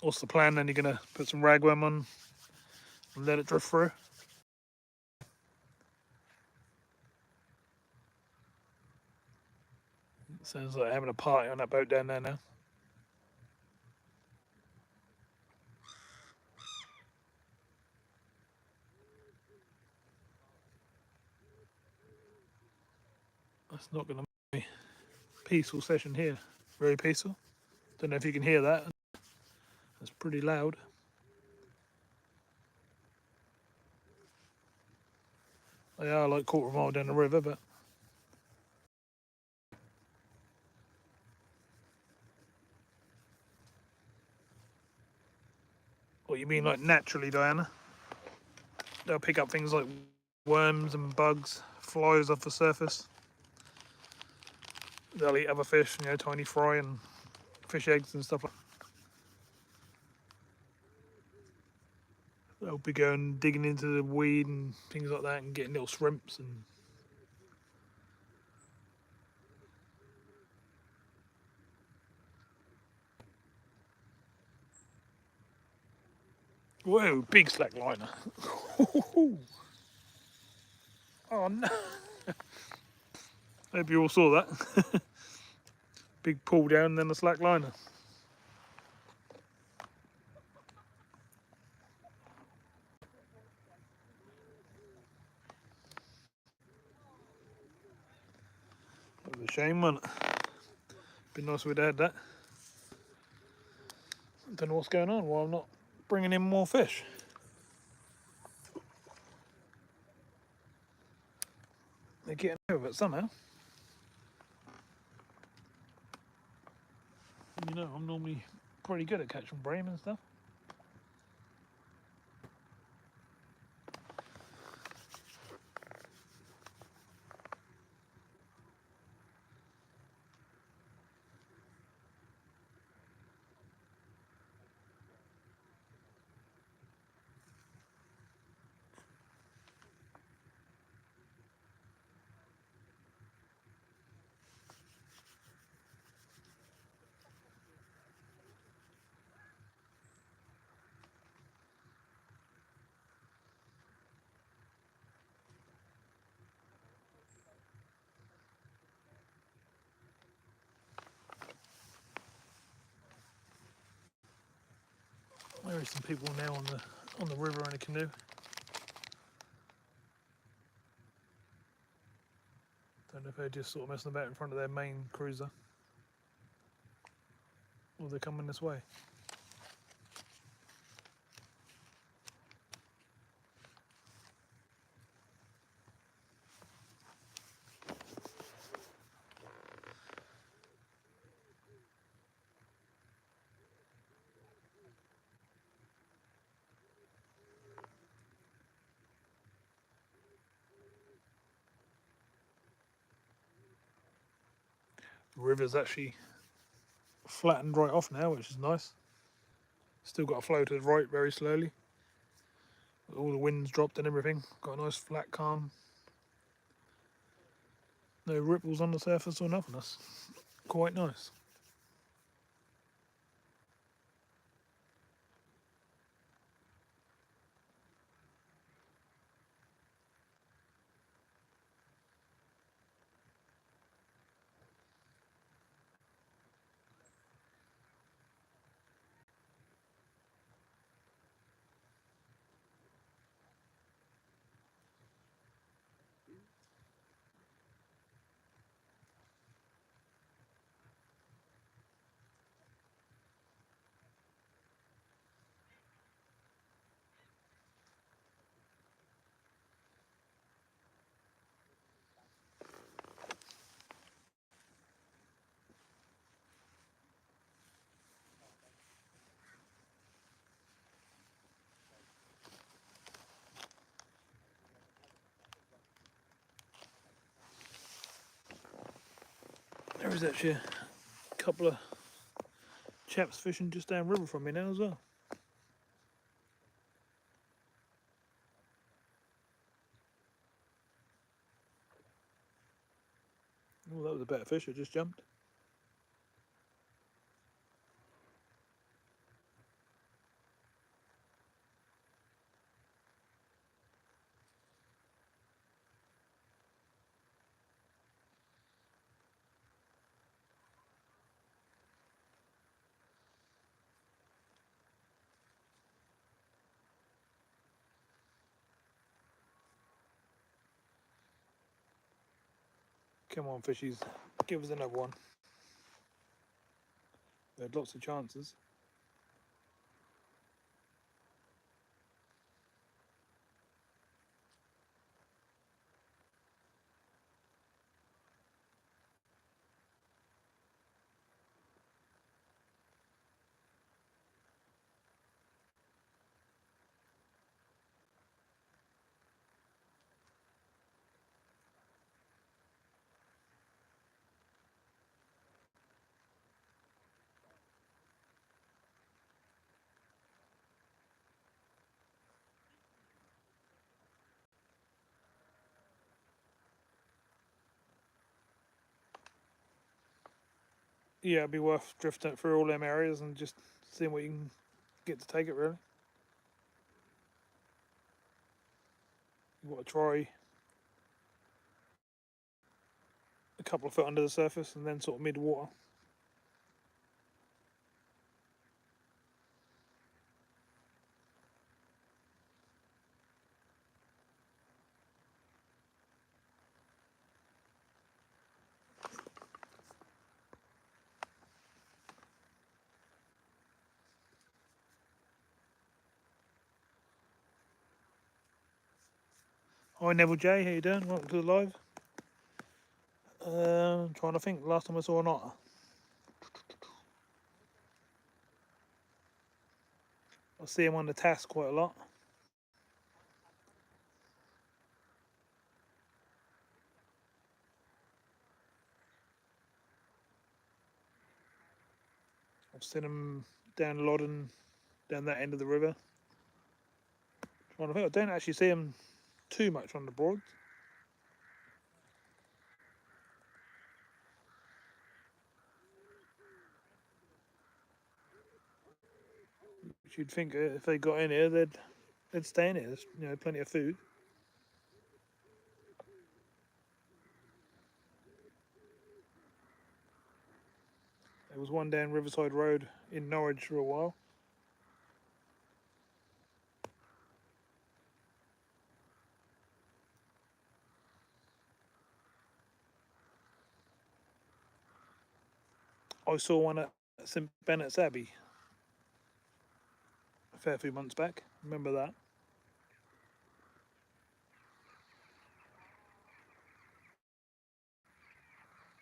What's the plan then? You're going to put some ragworm on and let it drift through? Sounds like having a party on that boat down there now. That's not going to be a peaceful session here. Very peaceful. Don't know if you can hear that. It's pretty loud. They are like quarter of a mile down the river, but what you mean like naturally, Diana? They'll pick up things like worms and bugs, flies off the surface. They'll eat other fish, tiny fry and fish eggs and stuff like that. They'll be going digging into the weed and things like that and getting little shrimps and whoa, big slack liner. Oh no. Hope you all saw that. Big pull down and then the slack liner. That was a shame, wasn't it? Been nice if we'd had that. I don't know what's going on, why I'm not bringing in more fish. They're getting over it somehow. I'm normally pretty good at catching bream and stuff. There are some people now on the river in a canoe. Don't know if they're just sort of messing about in front of their main cruiser, or they're coming this way. The river's actually flattened right off now, which is nice. Still got a flow to the right very slowly. All the wind's dropped and everything. Got a nice flat calm. No ripples on the surface or nothing. That's quite nice. There is actually a couple of chaps fishing just downriver from me now as well. Oh, that was a better fish. It just jumped. Come on, fishies. Give us another one. They had lots of chances. Yeah, it'd be worth drifting it through all them areas and just seeing what you can get to take it, really. You've got to try a couple of foot under the surface and then sort of mid-water. Hi Neville J, how you doing? Welcome to the live. I'm trying to think, last time I saw an otter. I see him on the Tass quite a lot. I've seen him down Loddon, down that end of the river. Trying to think, I don't actually see him too much on the Broads. Which you'd think if they got in here, they'd stay in here. There's plenty of food. There was one down Riverside Road in Norwich for a while. I saw one at St Bennett's Abbey a fair few months back. Remember that?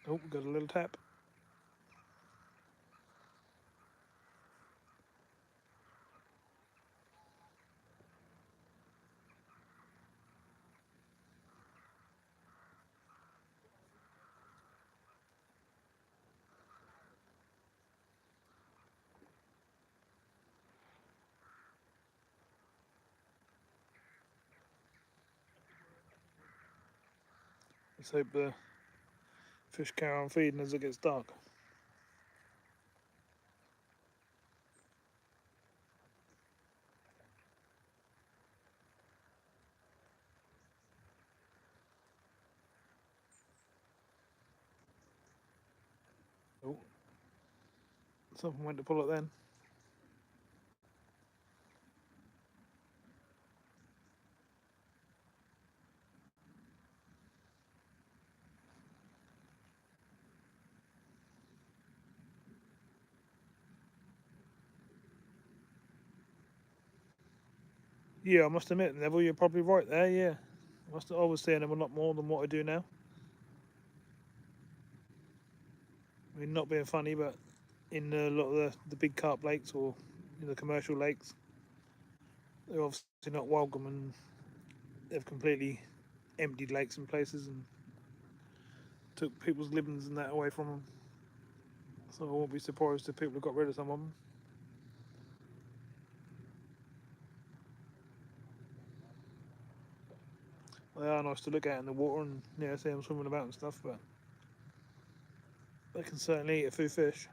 Oh, got a little tap. Let's hope the fish carry on feeding as it gets dark. Oh, something went to pull it then. Yeah, I must admit, Neville, you're probably right there. Yeah, I was seeing them a lot more than what I do now. I mean, not being funny, but in a lot of the big carp lakes or the commercial lakes, they're obviously not welcome, and they've completely emptied lakes and places and took people's livings and that away from them. So I won't be surprised if people have got rid of some of them. They are nice to look at in the water and see them swimming about and stuff, but they can certainly eat a few fish.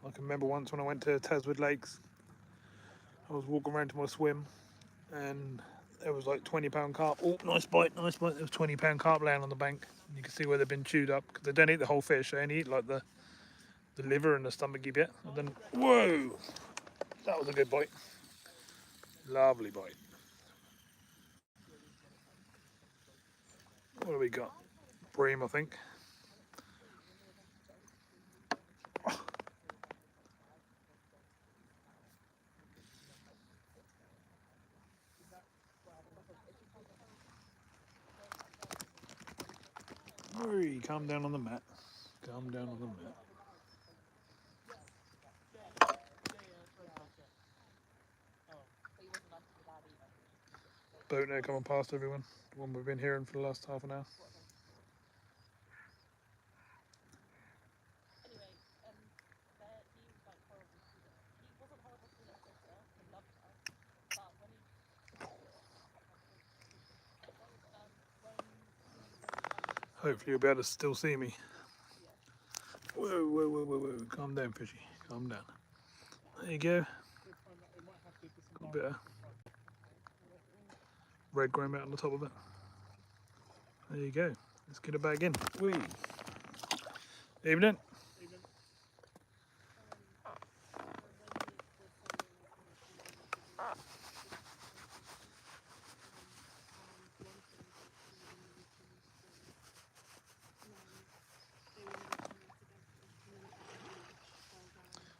I can remember once when I went to Taswood Lakes, I was walking around to my swim and there was like £20 carp. Oh, nice bite, nice bite. There was £20 carp laying on the bank. And you can see where they've been chewed up because they don't eat the whole fish. They only eat like the liver and the stomach you get. And then, whoa, that was a good bite. Lovely bite. What have we got? Bream, I think. Hey, calm down on the mat. Calm down on the mat. Boat now coming past everyone. The one we've been hearing for the last half an hour. Hopefully you'll be able to still see me. Whoa, whoa, whoa, whoa, whoa. Calm down, fishy. Calm down. There you go. Got a bit of red growing out on the top of it. There you go. Let's get it back in. Whee. Evening.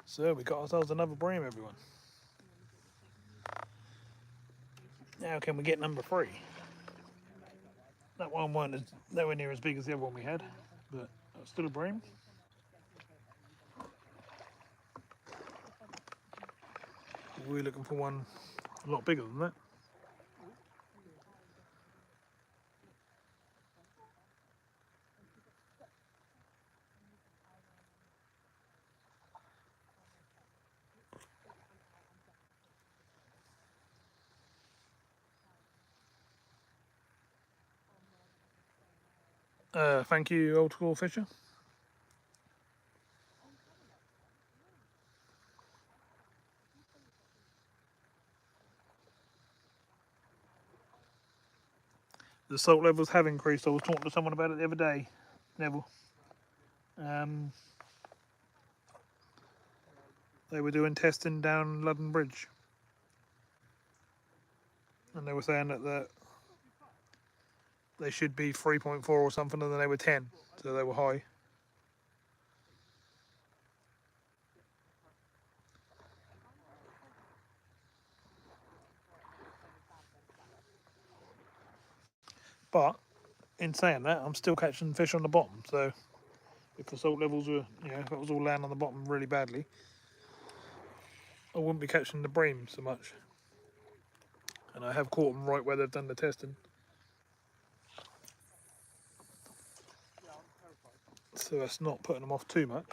So we got ourselves another bream, everyone. Now can we get number 3? That one wasn't nowhere near as big as the other one we had, but still a bream. We're looking for one a lot bigger than that. Thank you, old school fisher. The salt levels have increased. I was talking to someone about it the other day, Neville. They were doing testing down London Bridge, and they were saying that they should be 3.4 or something, and then they were 10, so they were high. But in saying that, I'm still catching fish on the bottom. So if the salt levels were, if it was all landing on the bottom really badly, I wouldn't be catching the bream so much. And I have caught them right where they've done the testing. so that's not putting them off too much.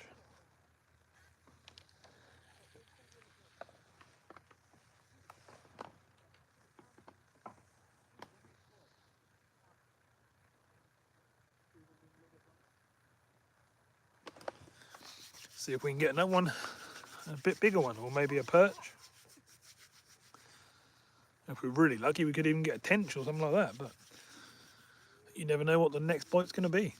See if we can get another one, a bit bigger one, or maybe a perch. If we're really lucky, we could even get a tench or something like that, but you never know what the next bite's going to be.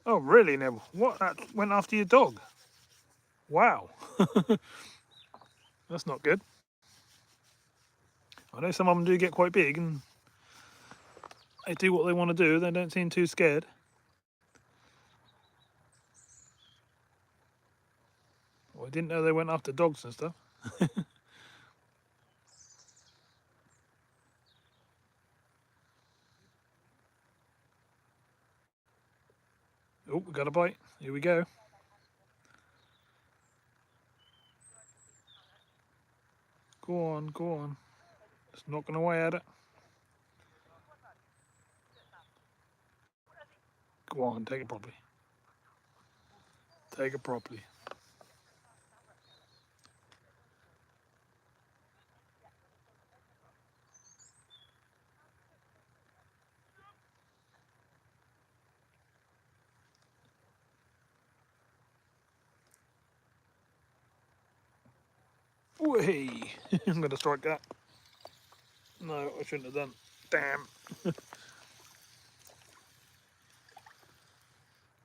Oh, really, Neville? What? That went after your dog? Wow. That's not good. I know some of them do get quite big and they do what they want to do. They don't seem too scared. Well, I didn't know they went after dogs and stuff. Oh, we got a bite. Here we go. Go on, go on. Just knocking away at it. Go on, take it properly. Take it properly. Whee! I'm going to strike that. No, I shouldn't have done. Damn.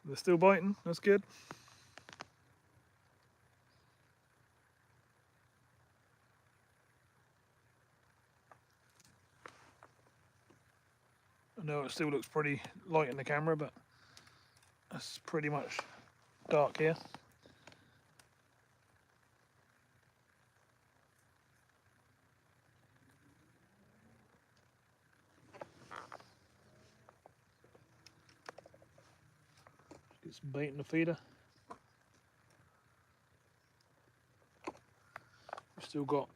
They're still biting. That's good. I know it still looks pretty light in the camera, but that's pretty much dark here. Get some bait in the feeder. We've still got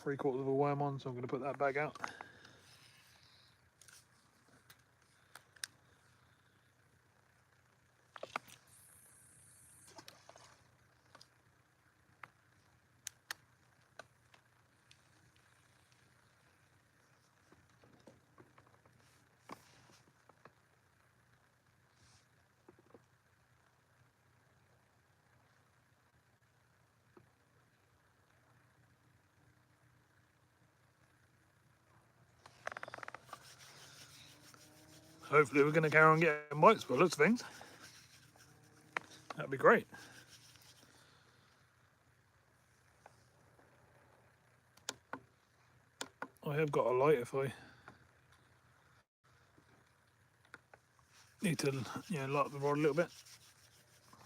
3/4 of a worm on, so I'm going to put that back out. Hopefully we're going to carry on getting bites by the looks of things. That'd be great. I have got a light if I need to, light up the rod a little bit.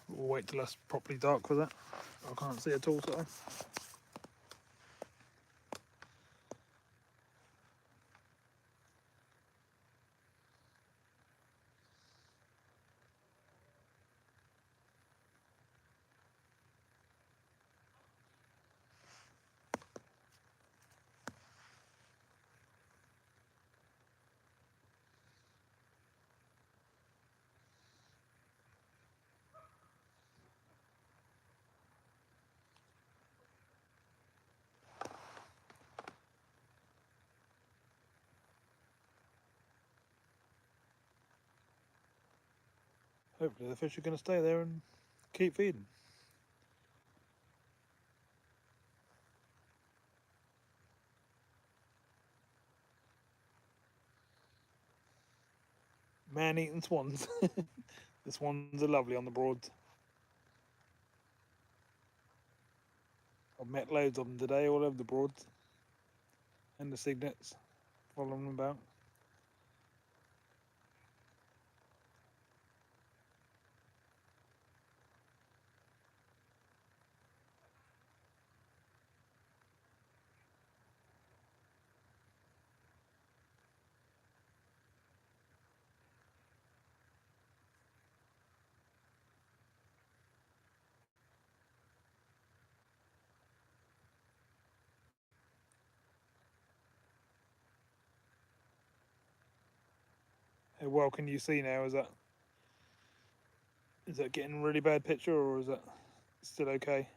We'll wait till that's properly dark for that. I can't see at all, so. Hopefully the fish are going to stay there and keep feeding. Man-eating swans. The swans are lovely on the Broads. I've met loads of them today all over the Broads and the Cygnets, following them about. How well can you see now? Is that getting a really bad picture, or is that still okay?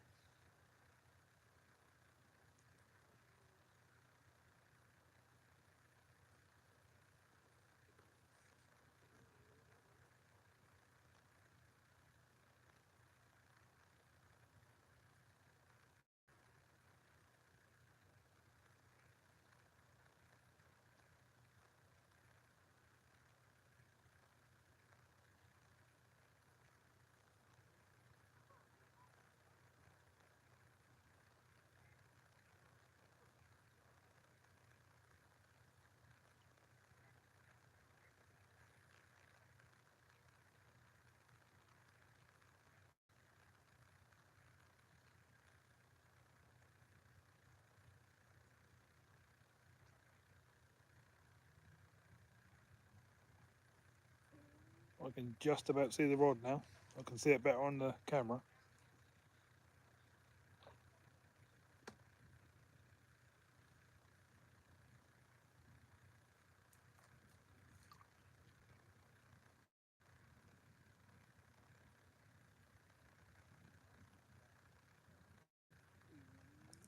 I can just about see the rod now. I can see it better on the camera.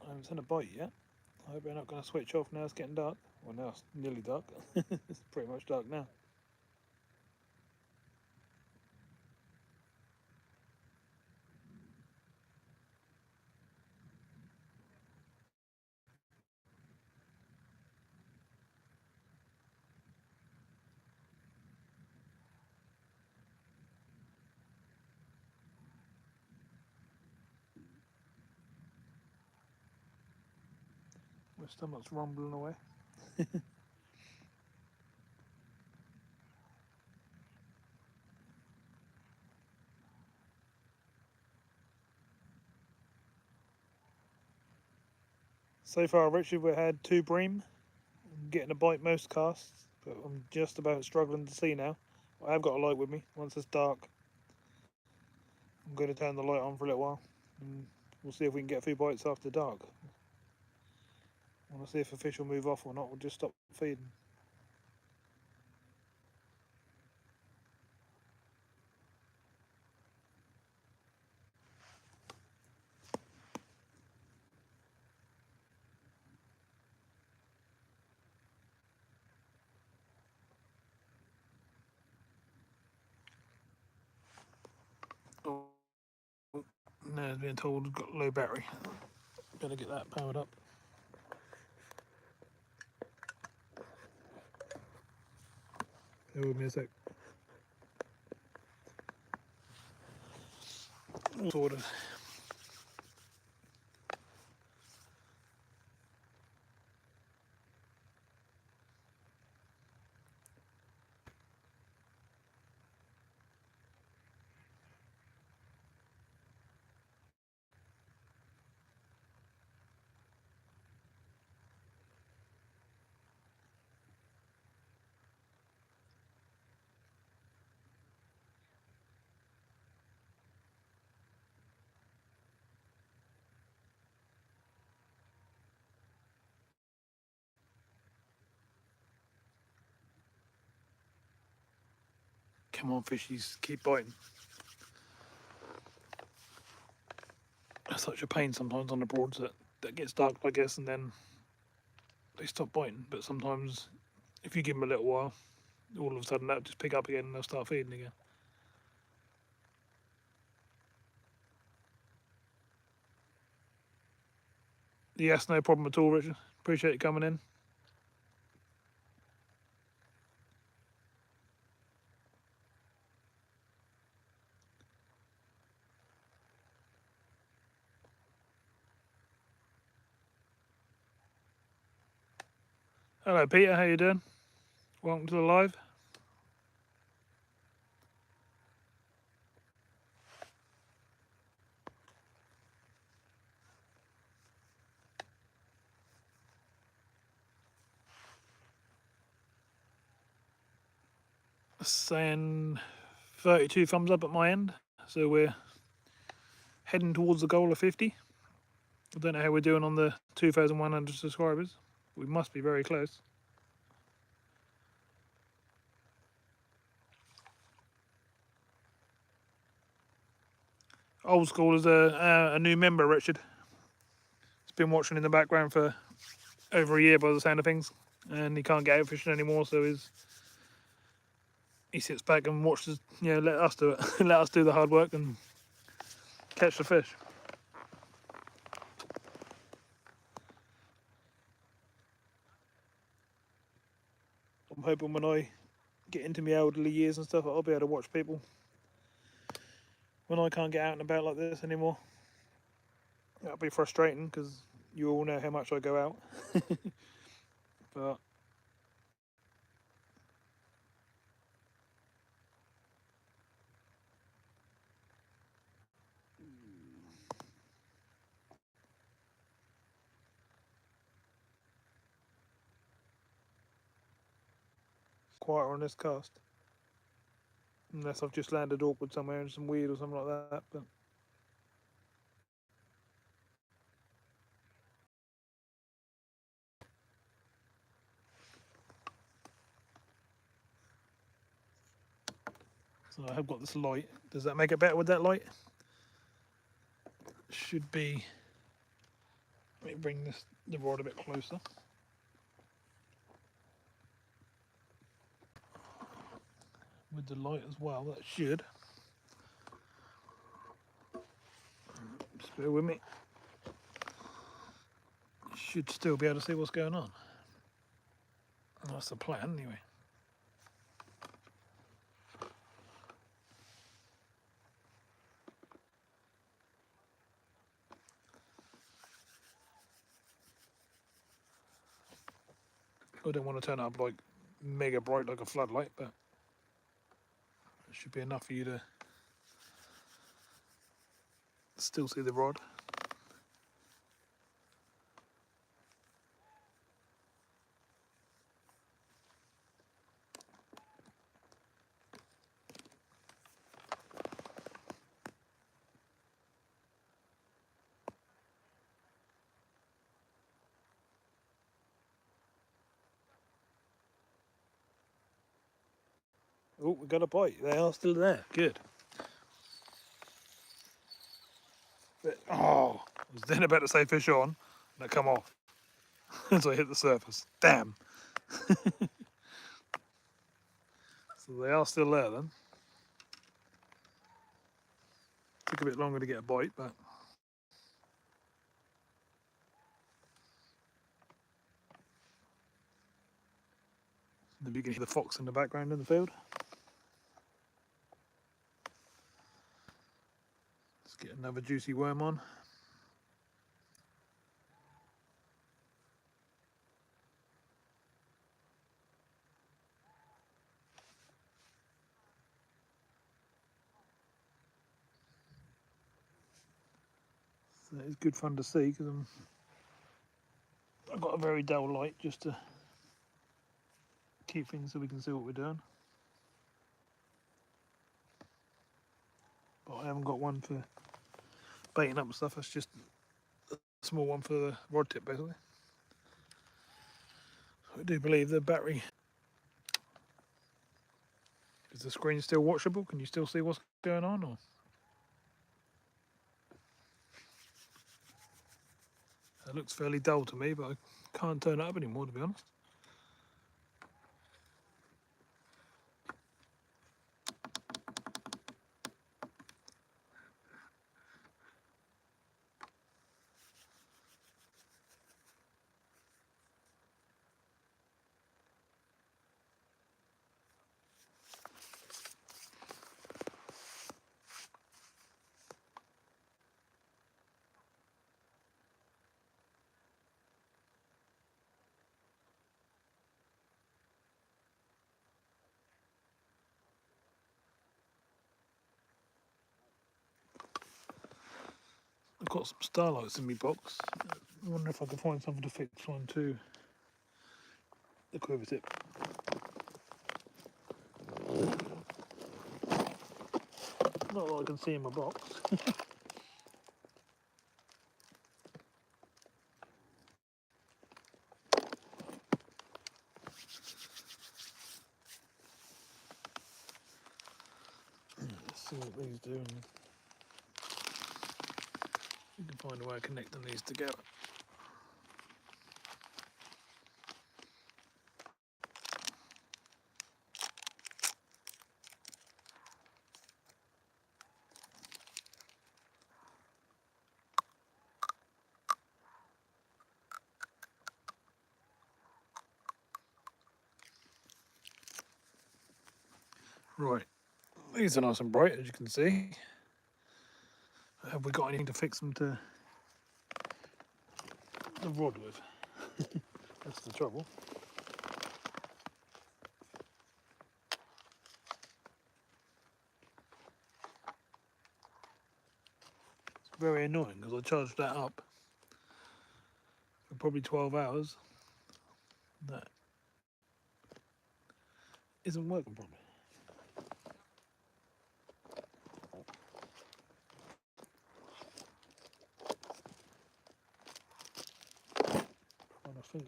I haven't seen a bite yet. I hope they're not going to switch off now it's getting dark. Well, now it's nearly dark. It's pretty much dark now. My stomach's rumbling away. So far, Richard, we had 2 bream. I'm getting a bite most casts, but I'm just about struggling to see now. I have got a light with me. Once it's dark, I'm going to turn the light on for a little while, and we'll see if we can get a few bites after dark. I want to see if the fish will move off or not. We'll just stop feeding. Oh, no, it's being told we've got low battery. Better get that powered up. Bear with me a sec. All sorted. Come on, fishies, keep biting. It's such a pain sometimes on the Broads that gets dark, I guess, and then they stop biting. But sometimes, if you give them a little while, all of a sudden they'll just pick up again and they'll start feeding again. Yes, no problem at all, Richard. Appreciate you coming in. Hello Peter, how you doing? Welcome to the live. Saying 32 thumbs up at my end, so we're heading towards the goal of 50. I don't know how we're doing on the 2,100 subscribers. We must be very close. Old School is a new member, Richard. He's been watching in the background for over a year by the sound of things, and he can't get out fishing anymore, so he sits back and watches, let us do it. Let us do the hard work and catch the fish. I'm hoping when I get into my elderly years and stuff, I'll be able to watch people when I can't get out and about like this anymore. That'll be frustrating because you all know how much I go out. But quieter on this cast, unless I've just landed awkward somewhere in some weed or something like that. But so I have got this light. Does that make it better with that light? Should be. Let me bring the rod a bit closer. With the light as well, that should. Just bear with me. Should still be able to see what's going on. That's the plan, anyway. I don't want to turn it up like mega bright like a floodlight, but it should be enough for you to still see the rod. Oh, we got a bite. They are still there. Good. But, oh, I was then about to say fish on, and it come off as I hit the surface. Damn. So they are still there then. Took a bit longer to get a bite, but then you can hear the fox in the background in the field. Let's get another juicy worm on. So it's good fun to see because I've got a very dull light just to keep things so we can see what we're doing. But I haven't got one for baiting up and stuff. That's just a small one for the rod tip, basically. I do believe the battery. Is the screen still watchable? Can you still see what's going on? Or it looks fairly dull to me, but I can't turn it up anymore, to be honest. I've got some starlights in my box. I wonder if I can find something to fix one to the quiver tip. Not that I can see in my box. Let's see what these do. And you can find a way of connecting these together. Right, these are nice and bright, as you can see. Have we got anything to fix them to the rod with? That's the trouble. It's very annoying because I charged that up for probably 12 hours. That isn't working properly. Trying to think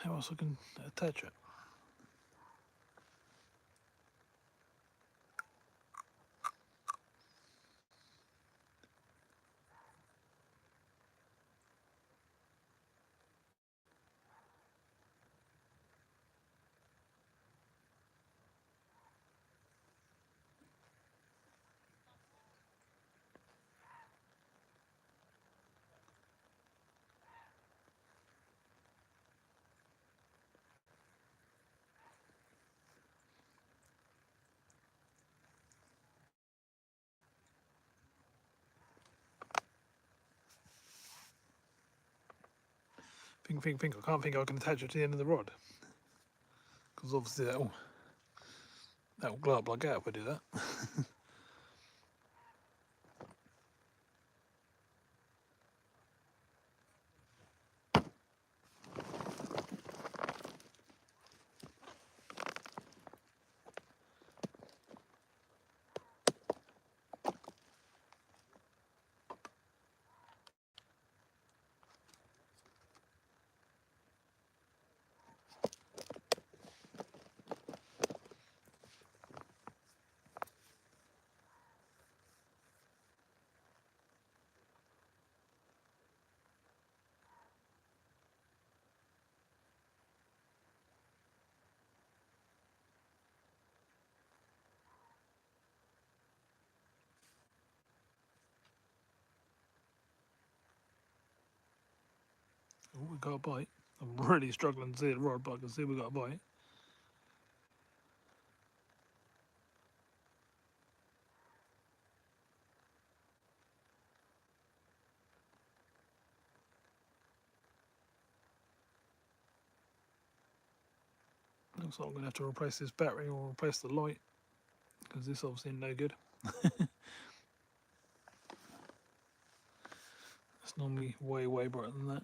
how else I can attach it. Think. I can't think I can attach it to the end of the rod. Because obviously that'll glow up like that if I do that. Oh, we got a bite. I'm really struggling to see the rod, but I can see we got a bite. Looks like I'm going to have to replace this battery or replace the light, because this obviously no good. It's normally way brighter than that.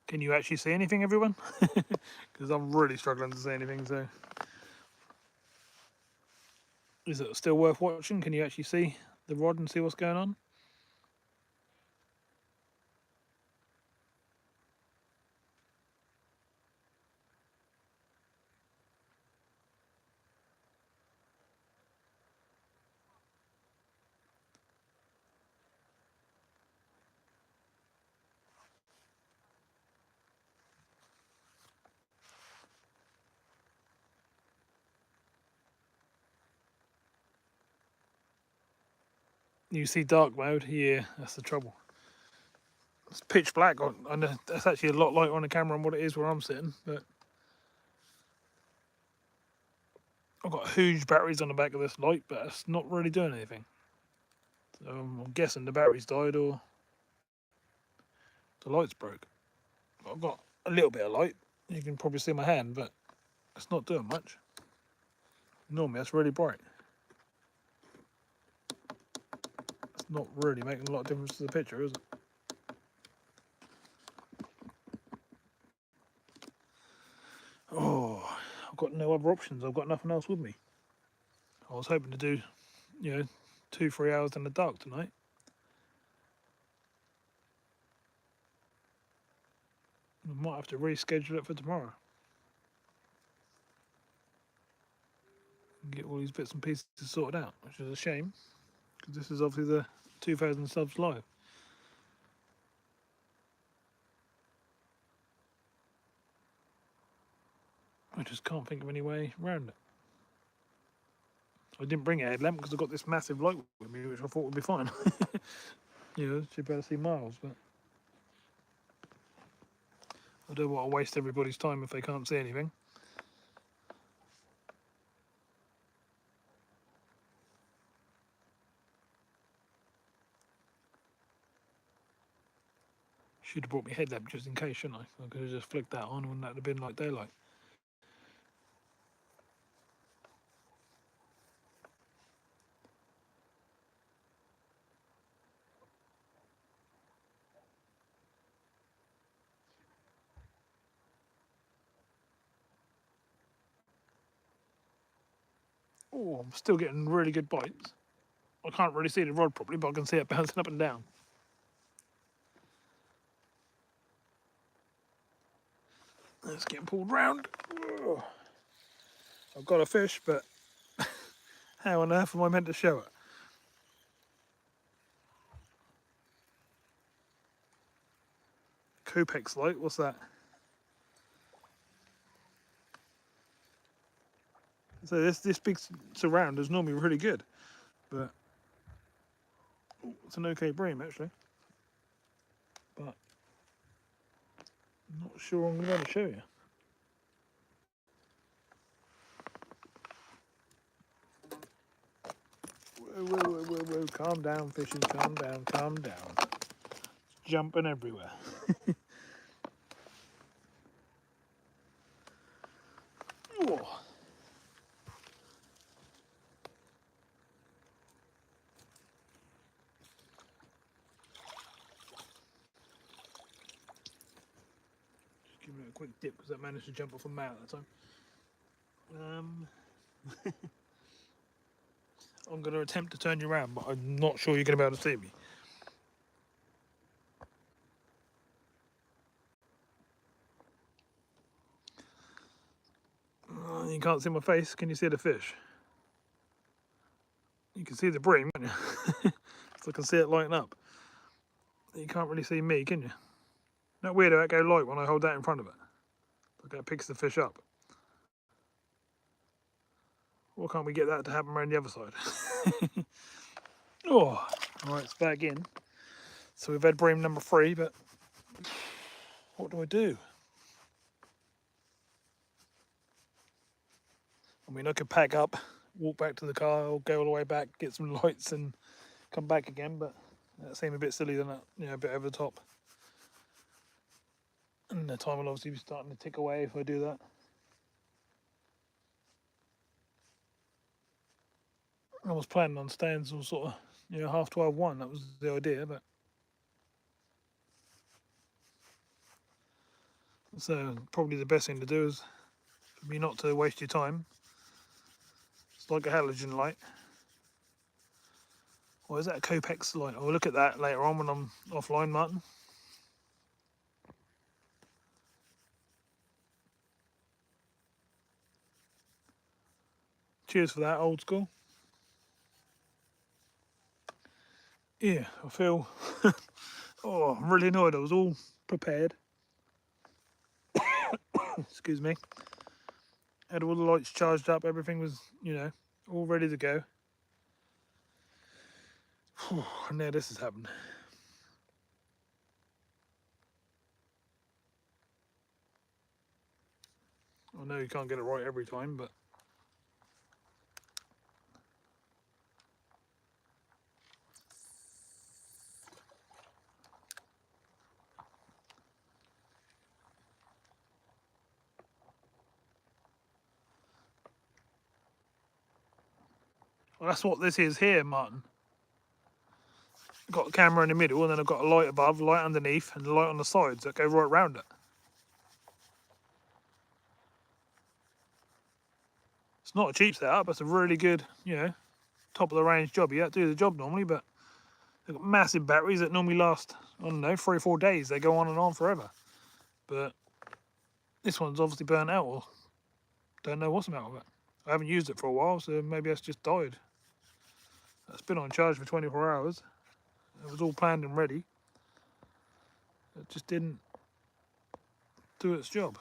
Can you actually see anything, everyone? Because I'm really struggling to see anything, so... Is it still worth watching? Can you actually see the rod and see what's going on? You see dark mode? Yeah, that's the trouble. It's pitch black. I know that's actually a lot lighter on the camera than what it is where I'm sitting, but I've got huge batteries on the back of this light, but it's not really doing anything. So I'm guessing the battery's died or the light's broke. I've got a little bit of light. You can probably see my hand, but it's not doing much. Normally that's really bright. It's not really making a lot of difference to the picture, is it? Oh, I've got no other options. I've got nothing else with me. I was hoping to do, 2-3 hours in the dark tonight. I might have to reschedule it for tomorrow. And get all these bits and pieces sorted out, which is a shame, because this is obviously the 2,000 subs live. I just can't think of any way around it. I didn't bring a headlamp because I've got this massive light with me, which I thought would be fine. Should be able to see miles, but I don't want to waste everybody's time if they can't see anything. Should have brought me a headlamp just in case, shouldn't I? I could have just flicked that on, wouldn't that have been like daylight? Oh, I'm still getting really good bites. I can't really see the rod properly, but I can see it bouncing up and down. It's getting pulled round. Oh. I've got a fish, but how on earth am I meant to show it? Copex light, what's that? So this big surround is normally really good, but it's an okay bream actually. But I'm not sure I'm going to be able to show you. Whoa, calm down, fishes, calm down. It's jumping everywhere. Oh. Just giving it a quick dip because I managed to jump off a mat at the time. I'm going to attempt to turn you around, but I'm not sure you're going to be able to see me. You can't see my face. Can you see the fish? You can see the bream, can't you? So I can see it lighting up. You can't really see me, can you? Not weird how it go light when I hold that in front of it. Like it picks the fish up. Why can't we get that to happen around the other side? Oh, all right, it's back in. So we've had bream number 3, but what do I do? I mean, I could pack up, walk back to the car, or go all the way back, get some lights, and come back again. But that seemed a bit silly, doesn't it? A bit over the top. And the time will obviously be starting to tick away if I do that. I was planning on staying till sort of 12:30. That was the idea, but so probably the best thing to do is for me not to waste your time. It's like a halogen light. Or is that a Copex light? I'll look at that later on when I'm offline, Martin. Cheers for that, old school. Yeah, I feel I'm really annoyed. I was all prepared. Excuse me. Had all the lights charged up, everything was, all ready to go. And now this has happened. I know you can't get it right every time, but well, that's what this is here, Martin. I've got a camera in the middle, and then I've got a light above, light underneath, and a light on the sides that go right round it. It's not a cheap setup. It's a really good, top of the range job. You have to do the job normally, but they've got massive batteries that normally last, I don't know, 3 or 4 days. They go on and on forever. But this one's obviously burnt out, or don't know what's the matter with it. I haven't used it for a while, so maybe it's just died. It's been on charge for 24 hours. It was all planned and ready. It just didn't do its job.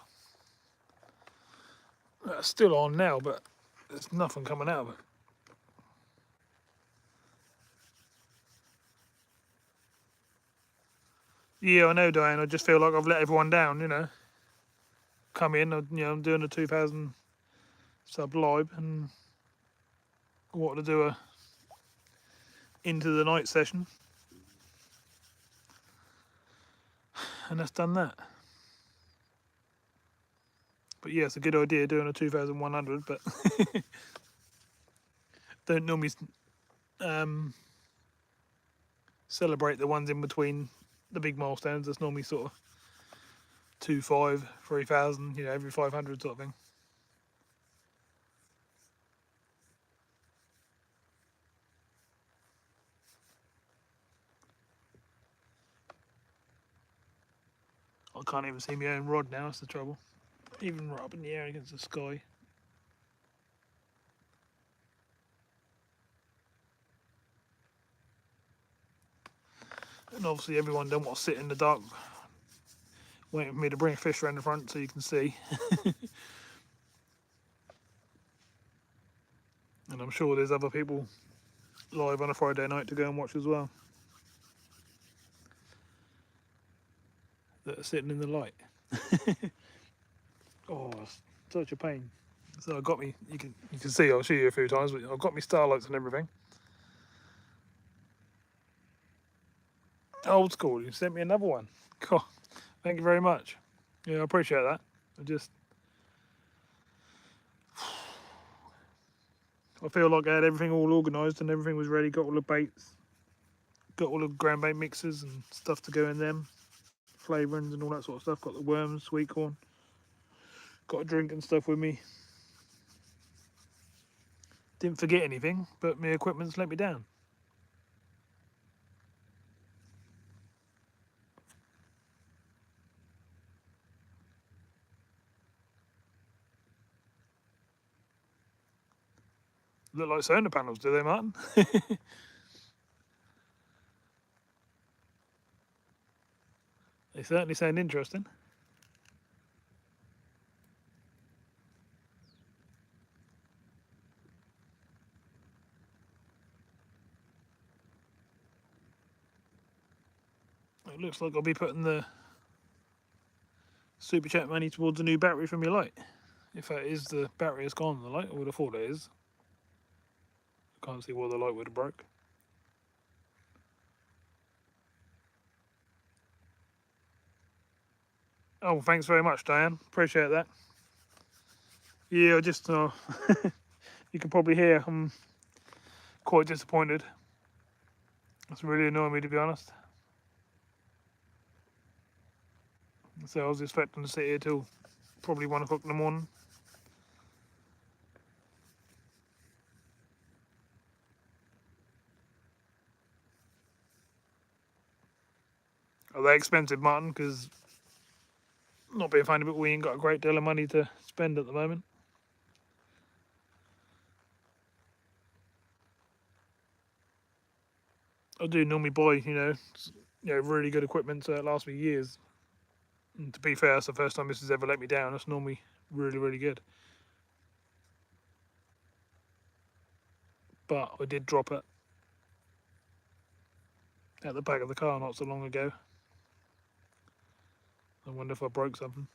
It's still on now, but there's nothing coming out of it. Yeah, I know, Diane. I just feel like I've let everyone down, Come in, I'm doing a 2,000 sub live and wanted to do a into the night session. And that's done that. But yeah, it's a good idea doing a 2,100, but don't normally celebrate the ones in between the big milestones. That's normally sort of 2,500, 3,000, every 500 sort of thing. I can't even see my own rod now, that's the trouble. Even right up in the air against the sky. And obviously everyone don't want to sit in the dark waiting for me to bring a fish around the front so you can see. And I'm sure there's other people live on a Friday night to go and watch as well that are sitting in the light. Oh, it's such a pain. So I got me, you can see, I'll show you a few times, but I've got me starlights and everything. Old school, you sent me another one. God, thank you very much. Yeah, I appreciate that. I feel like I had everything all organised and everything was ready, got all the baits, got all the ground bait mixers and stuff to go in them, flavourings and all that sort of stuff, got the worms, sweet corn, got a drink and stuff with me. Didn't forget anything, but my equipment's let me down. Look like solar panels, do they, Martin? They certainly sound interesting. It looks like I'll be putting the super chat money towards a new battery from your light. If that is the battery has gone on the light, I would have thought it is. I can't see why the light would have broke. Oh, thanks very much, Diane. Appreciate that. Yeah, I just, you can probably hear I'm quite disappointed. It's really annoying me, to be honest. So I was expecting to sit here till probably 1 o'clock in the morning. Are they expensive, Martin? Because, not being funny, but we ain't got a great deal of money to spend at the moment. I do normally buy, really good equipment so it lasts me years. And to be fair, it's the first time this has ever let me down. It's normally really, really good. But I did drop it. at the back of the car not so long ago. I wonder if I broke something.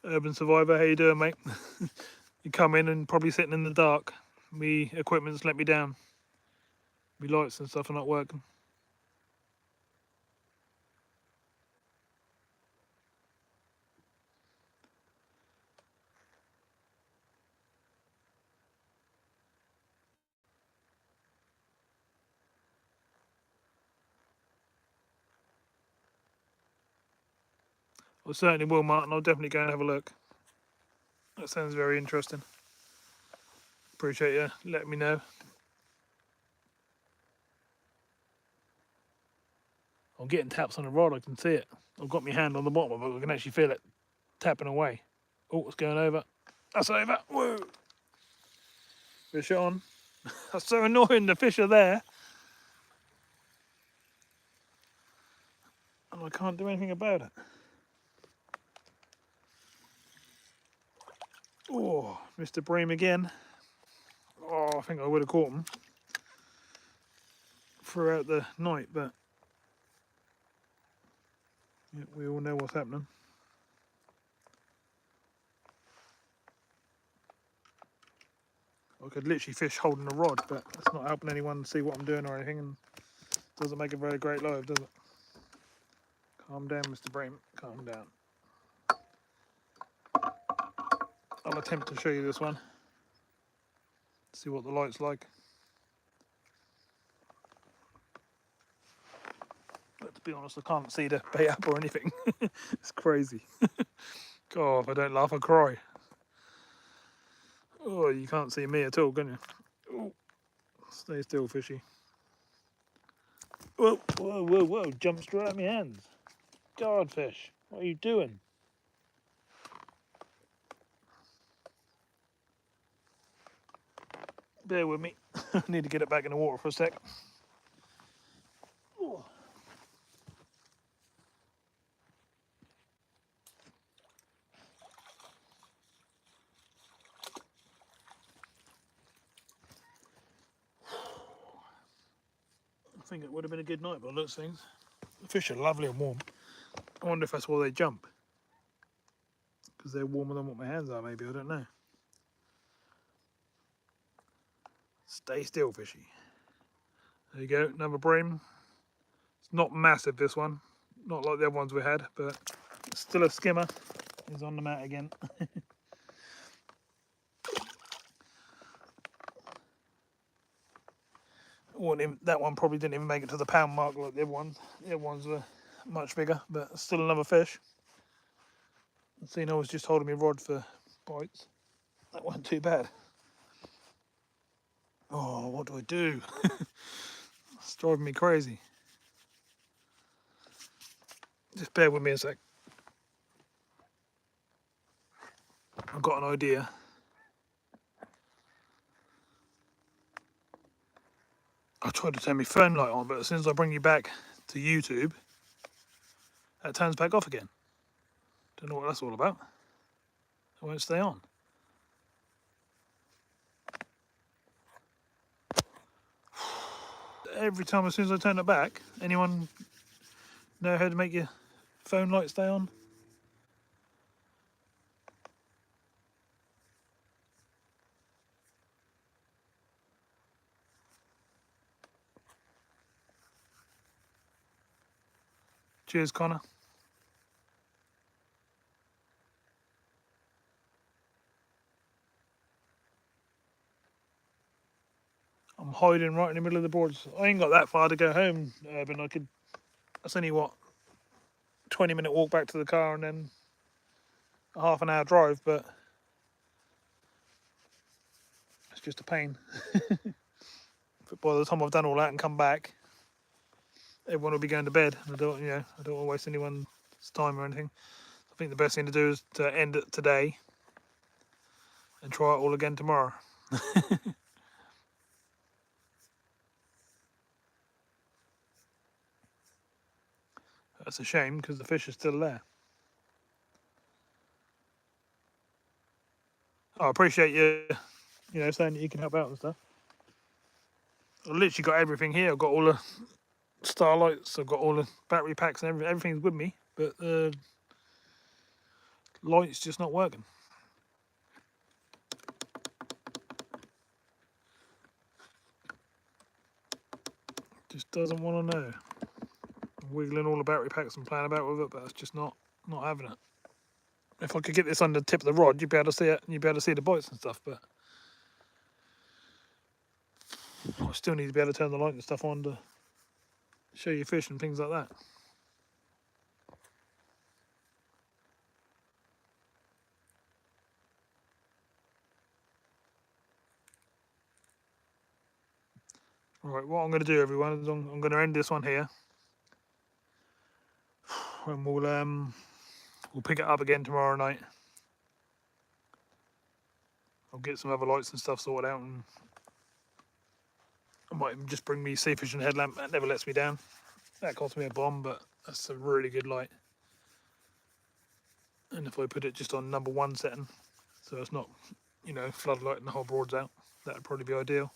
Urban Survivor, how you doing, mate? You come in and probably sitting in the dark. Me equipment's let me down. Me lights and stuff are not working. I certainly will, Martin. I'll definitely go and have a look. That sounds very interesting. Appreciate you letting me know. I'm getting taps on the rod, I can see it. I've got my hand on the bottom of it, I can actually feel it tapping away. Oh, it's going over. That's over. Whoa. Fish on. That's so annoying, the fish are there. And I can't do anything about it. Oh, Mr. Bream again. Oh, I think I would have caught him throughout the night, but yeah, we all know what's happening. I could literally fish holding a rod, but it's not helping anyone see what I'm doing or anything, and doesn't make a very great live, does it? Calm down, Mr. Bream. Calm down. I'll attempt to show you this one. See what the light's like. But to be honest, I can't see the bait up or anything. It's crazy. God, if I don't laugh, I cry. Oh, you can't see me at all, can you? Oh, stay still, fishy. Whoa, whoa, whoa, whoa. Jump straight out of my hands. God, fish. What are you doing? Bear with me. I need to get it back in the water for a sec. Oh. I think it would have been a good night by those things. The fish are lovely and warm. I wonder if that's why they jump. Because they're warmer than what my hands are, maybe. I don't know. Stay still, fishy. There you go, another bream. It's not massive, this one. Not like the other ones we had, but it's still a skimmer. He's on the mat again. That one probably didn't even make it to the pound mark like the other ones. The other ones were much bigger, but still another fish. Seen I was just holding my rod for bites. That wasn't too bad. Oh, what do I do? It's driving me crazy. Just bear with me a sec. I've got an idea. I tried to turn my phone light on, but as soon as I bring you back to YouTube, that turns back off again. Don't know what that's all about. It won't stay on. Every time, as soon as I turn it back, anyone know how to make your phone light stay on? Cheers, Connor. I'm hiding right in the middle of the boards. I ain't got that far to go home, Urban. That's only what, 20-minute walk back to the car and then a half an hour drive, but it's just a pain. But by the time I've done all that and come back, everyone will be going to bed. I don't want to waste anyone's time or anything. I think the best thing to do is to end it today and try it all again tomorrow. That's a shame because the fish are still there. I appreciate you, saying that you can help out and stuff. I've literally got everything here. I've got all the starlights. I've got all the battery packs and everything. Everything's with me, but the light's just not working. Just doesn't want to know. I'm wiggling all the battery packs and playing about with it, but it's just not having it. If I could get this on the tip of the rod, you'd be able to see it, and you'd be able to see the bites and stuff, but I still need to be able to turn the light and stuff on to show you fish and things like that. Right, what I'm going to do, everyone, is I'm going to end this one here, and we'll pick it up again tomorrow night. I'll get some other lights and stuff sorted out, and I might just bring me sea fishing headlamp. That never lets me down. That cost me a bomb, but that's a really good light. And if I put it just on number 1 setting, so it's not, floodlighting the whole Broads out, that'd probably be ideal.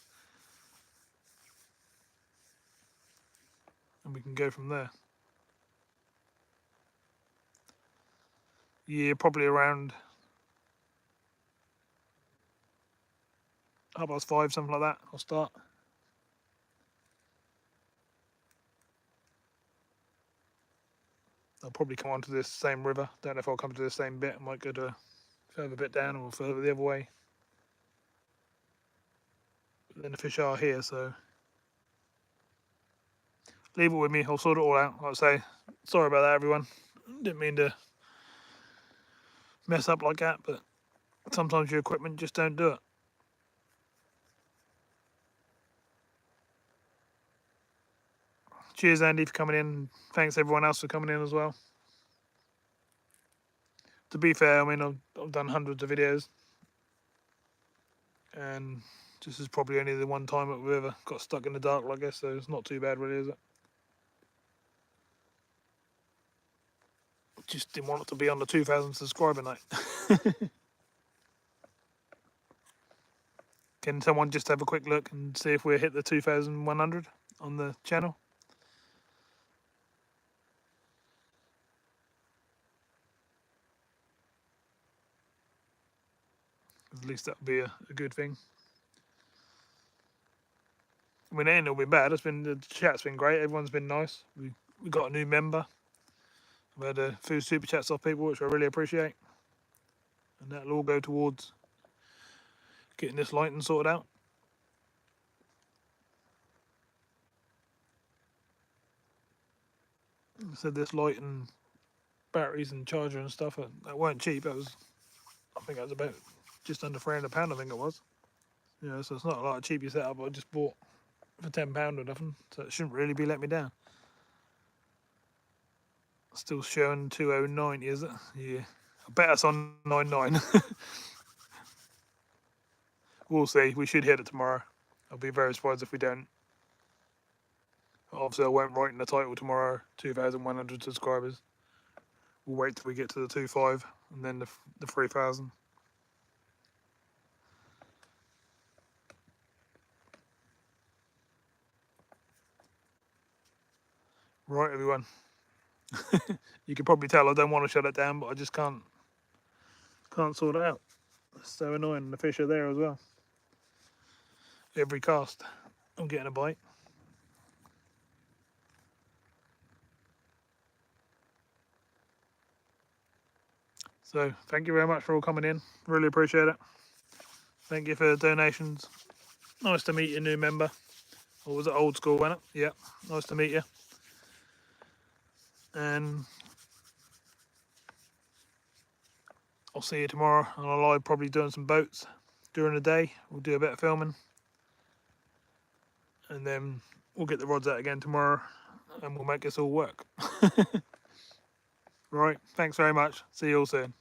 And we can go from there. Yeah, probably around 5:30, something like that, I'll start. I'll probably come onto this same river. Don't know if I'll come to the same bit. I might go to a further bit down or further the other way. But then the fish are here, so leave it with me. I'll sort it all out. Like I say, sorry about that, everyone. Didn't mean to mess up like that, but sometimes your equipment just don't do it. Cheers, Andy, for coming in. Thanks everyone else for coming in as well. To be fair, I mean, I've done hundreds of videos, and this is probably only the one time that we've ever got stuck in the dark like this, so it's not too bad, really, is it? Just didn't want it to be on the 2,000 subscriber night. Can someone just have a quick look and see if we hit the 2,100 on the channel? At least that would be a good thing. I mean, it ain't all been bad. The chat's been great. Everyone's been nice. We got a new member. We've had a few super chats off people, which I really appreciate. And that'll all go towards getting this lighting sorted out. I said this light and batteries and charger and stuff, that weren't cheap. I think that was about just under £300, I think it was. So it's not a lot of cheapy setup. I just bought for £10 or nothing, so it shouldn't really be letting me down. Still showing 2090, is it? Yeah, I bet it's on 99. We'll see. We should hit it tomorrow. I'll be very surprised if we don't. Obviously, I won't write in the title tomorrow 2,100 subscribers. We'll wait till we get to the 2.5 and then the 3,000. Right, everyone. You can probably tell I don't want to shut it down, but I just can't sort it out. It's so annoying. The fish are there as well. Every cast, I'm getting a bite. So thank you very much for all coming in. Really appreciate it. Thank you for the donations. Nice to meet your new member. Or was it old school, wasn't it? Yeah, nice to meet you. And I'll see you tomorrow on a live, probably doing some boats during the day. We'll do a bit of filming. And then we'll get the rods out again tomorrow and we'll make this all work. Right, thanks very much. See you all soon.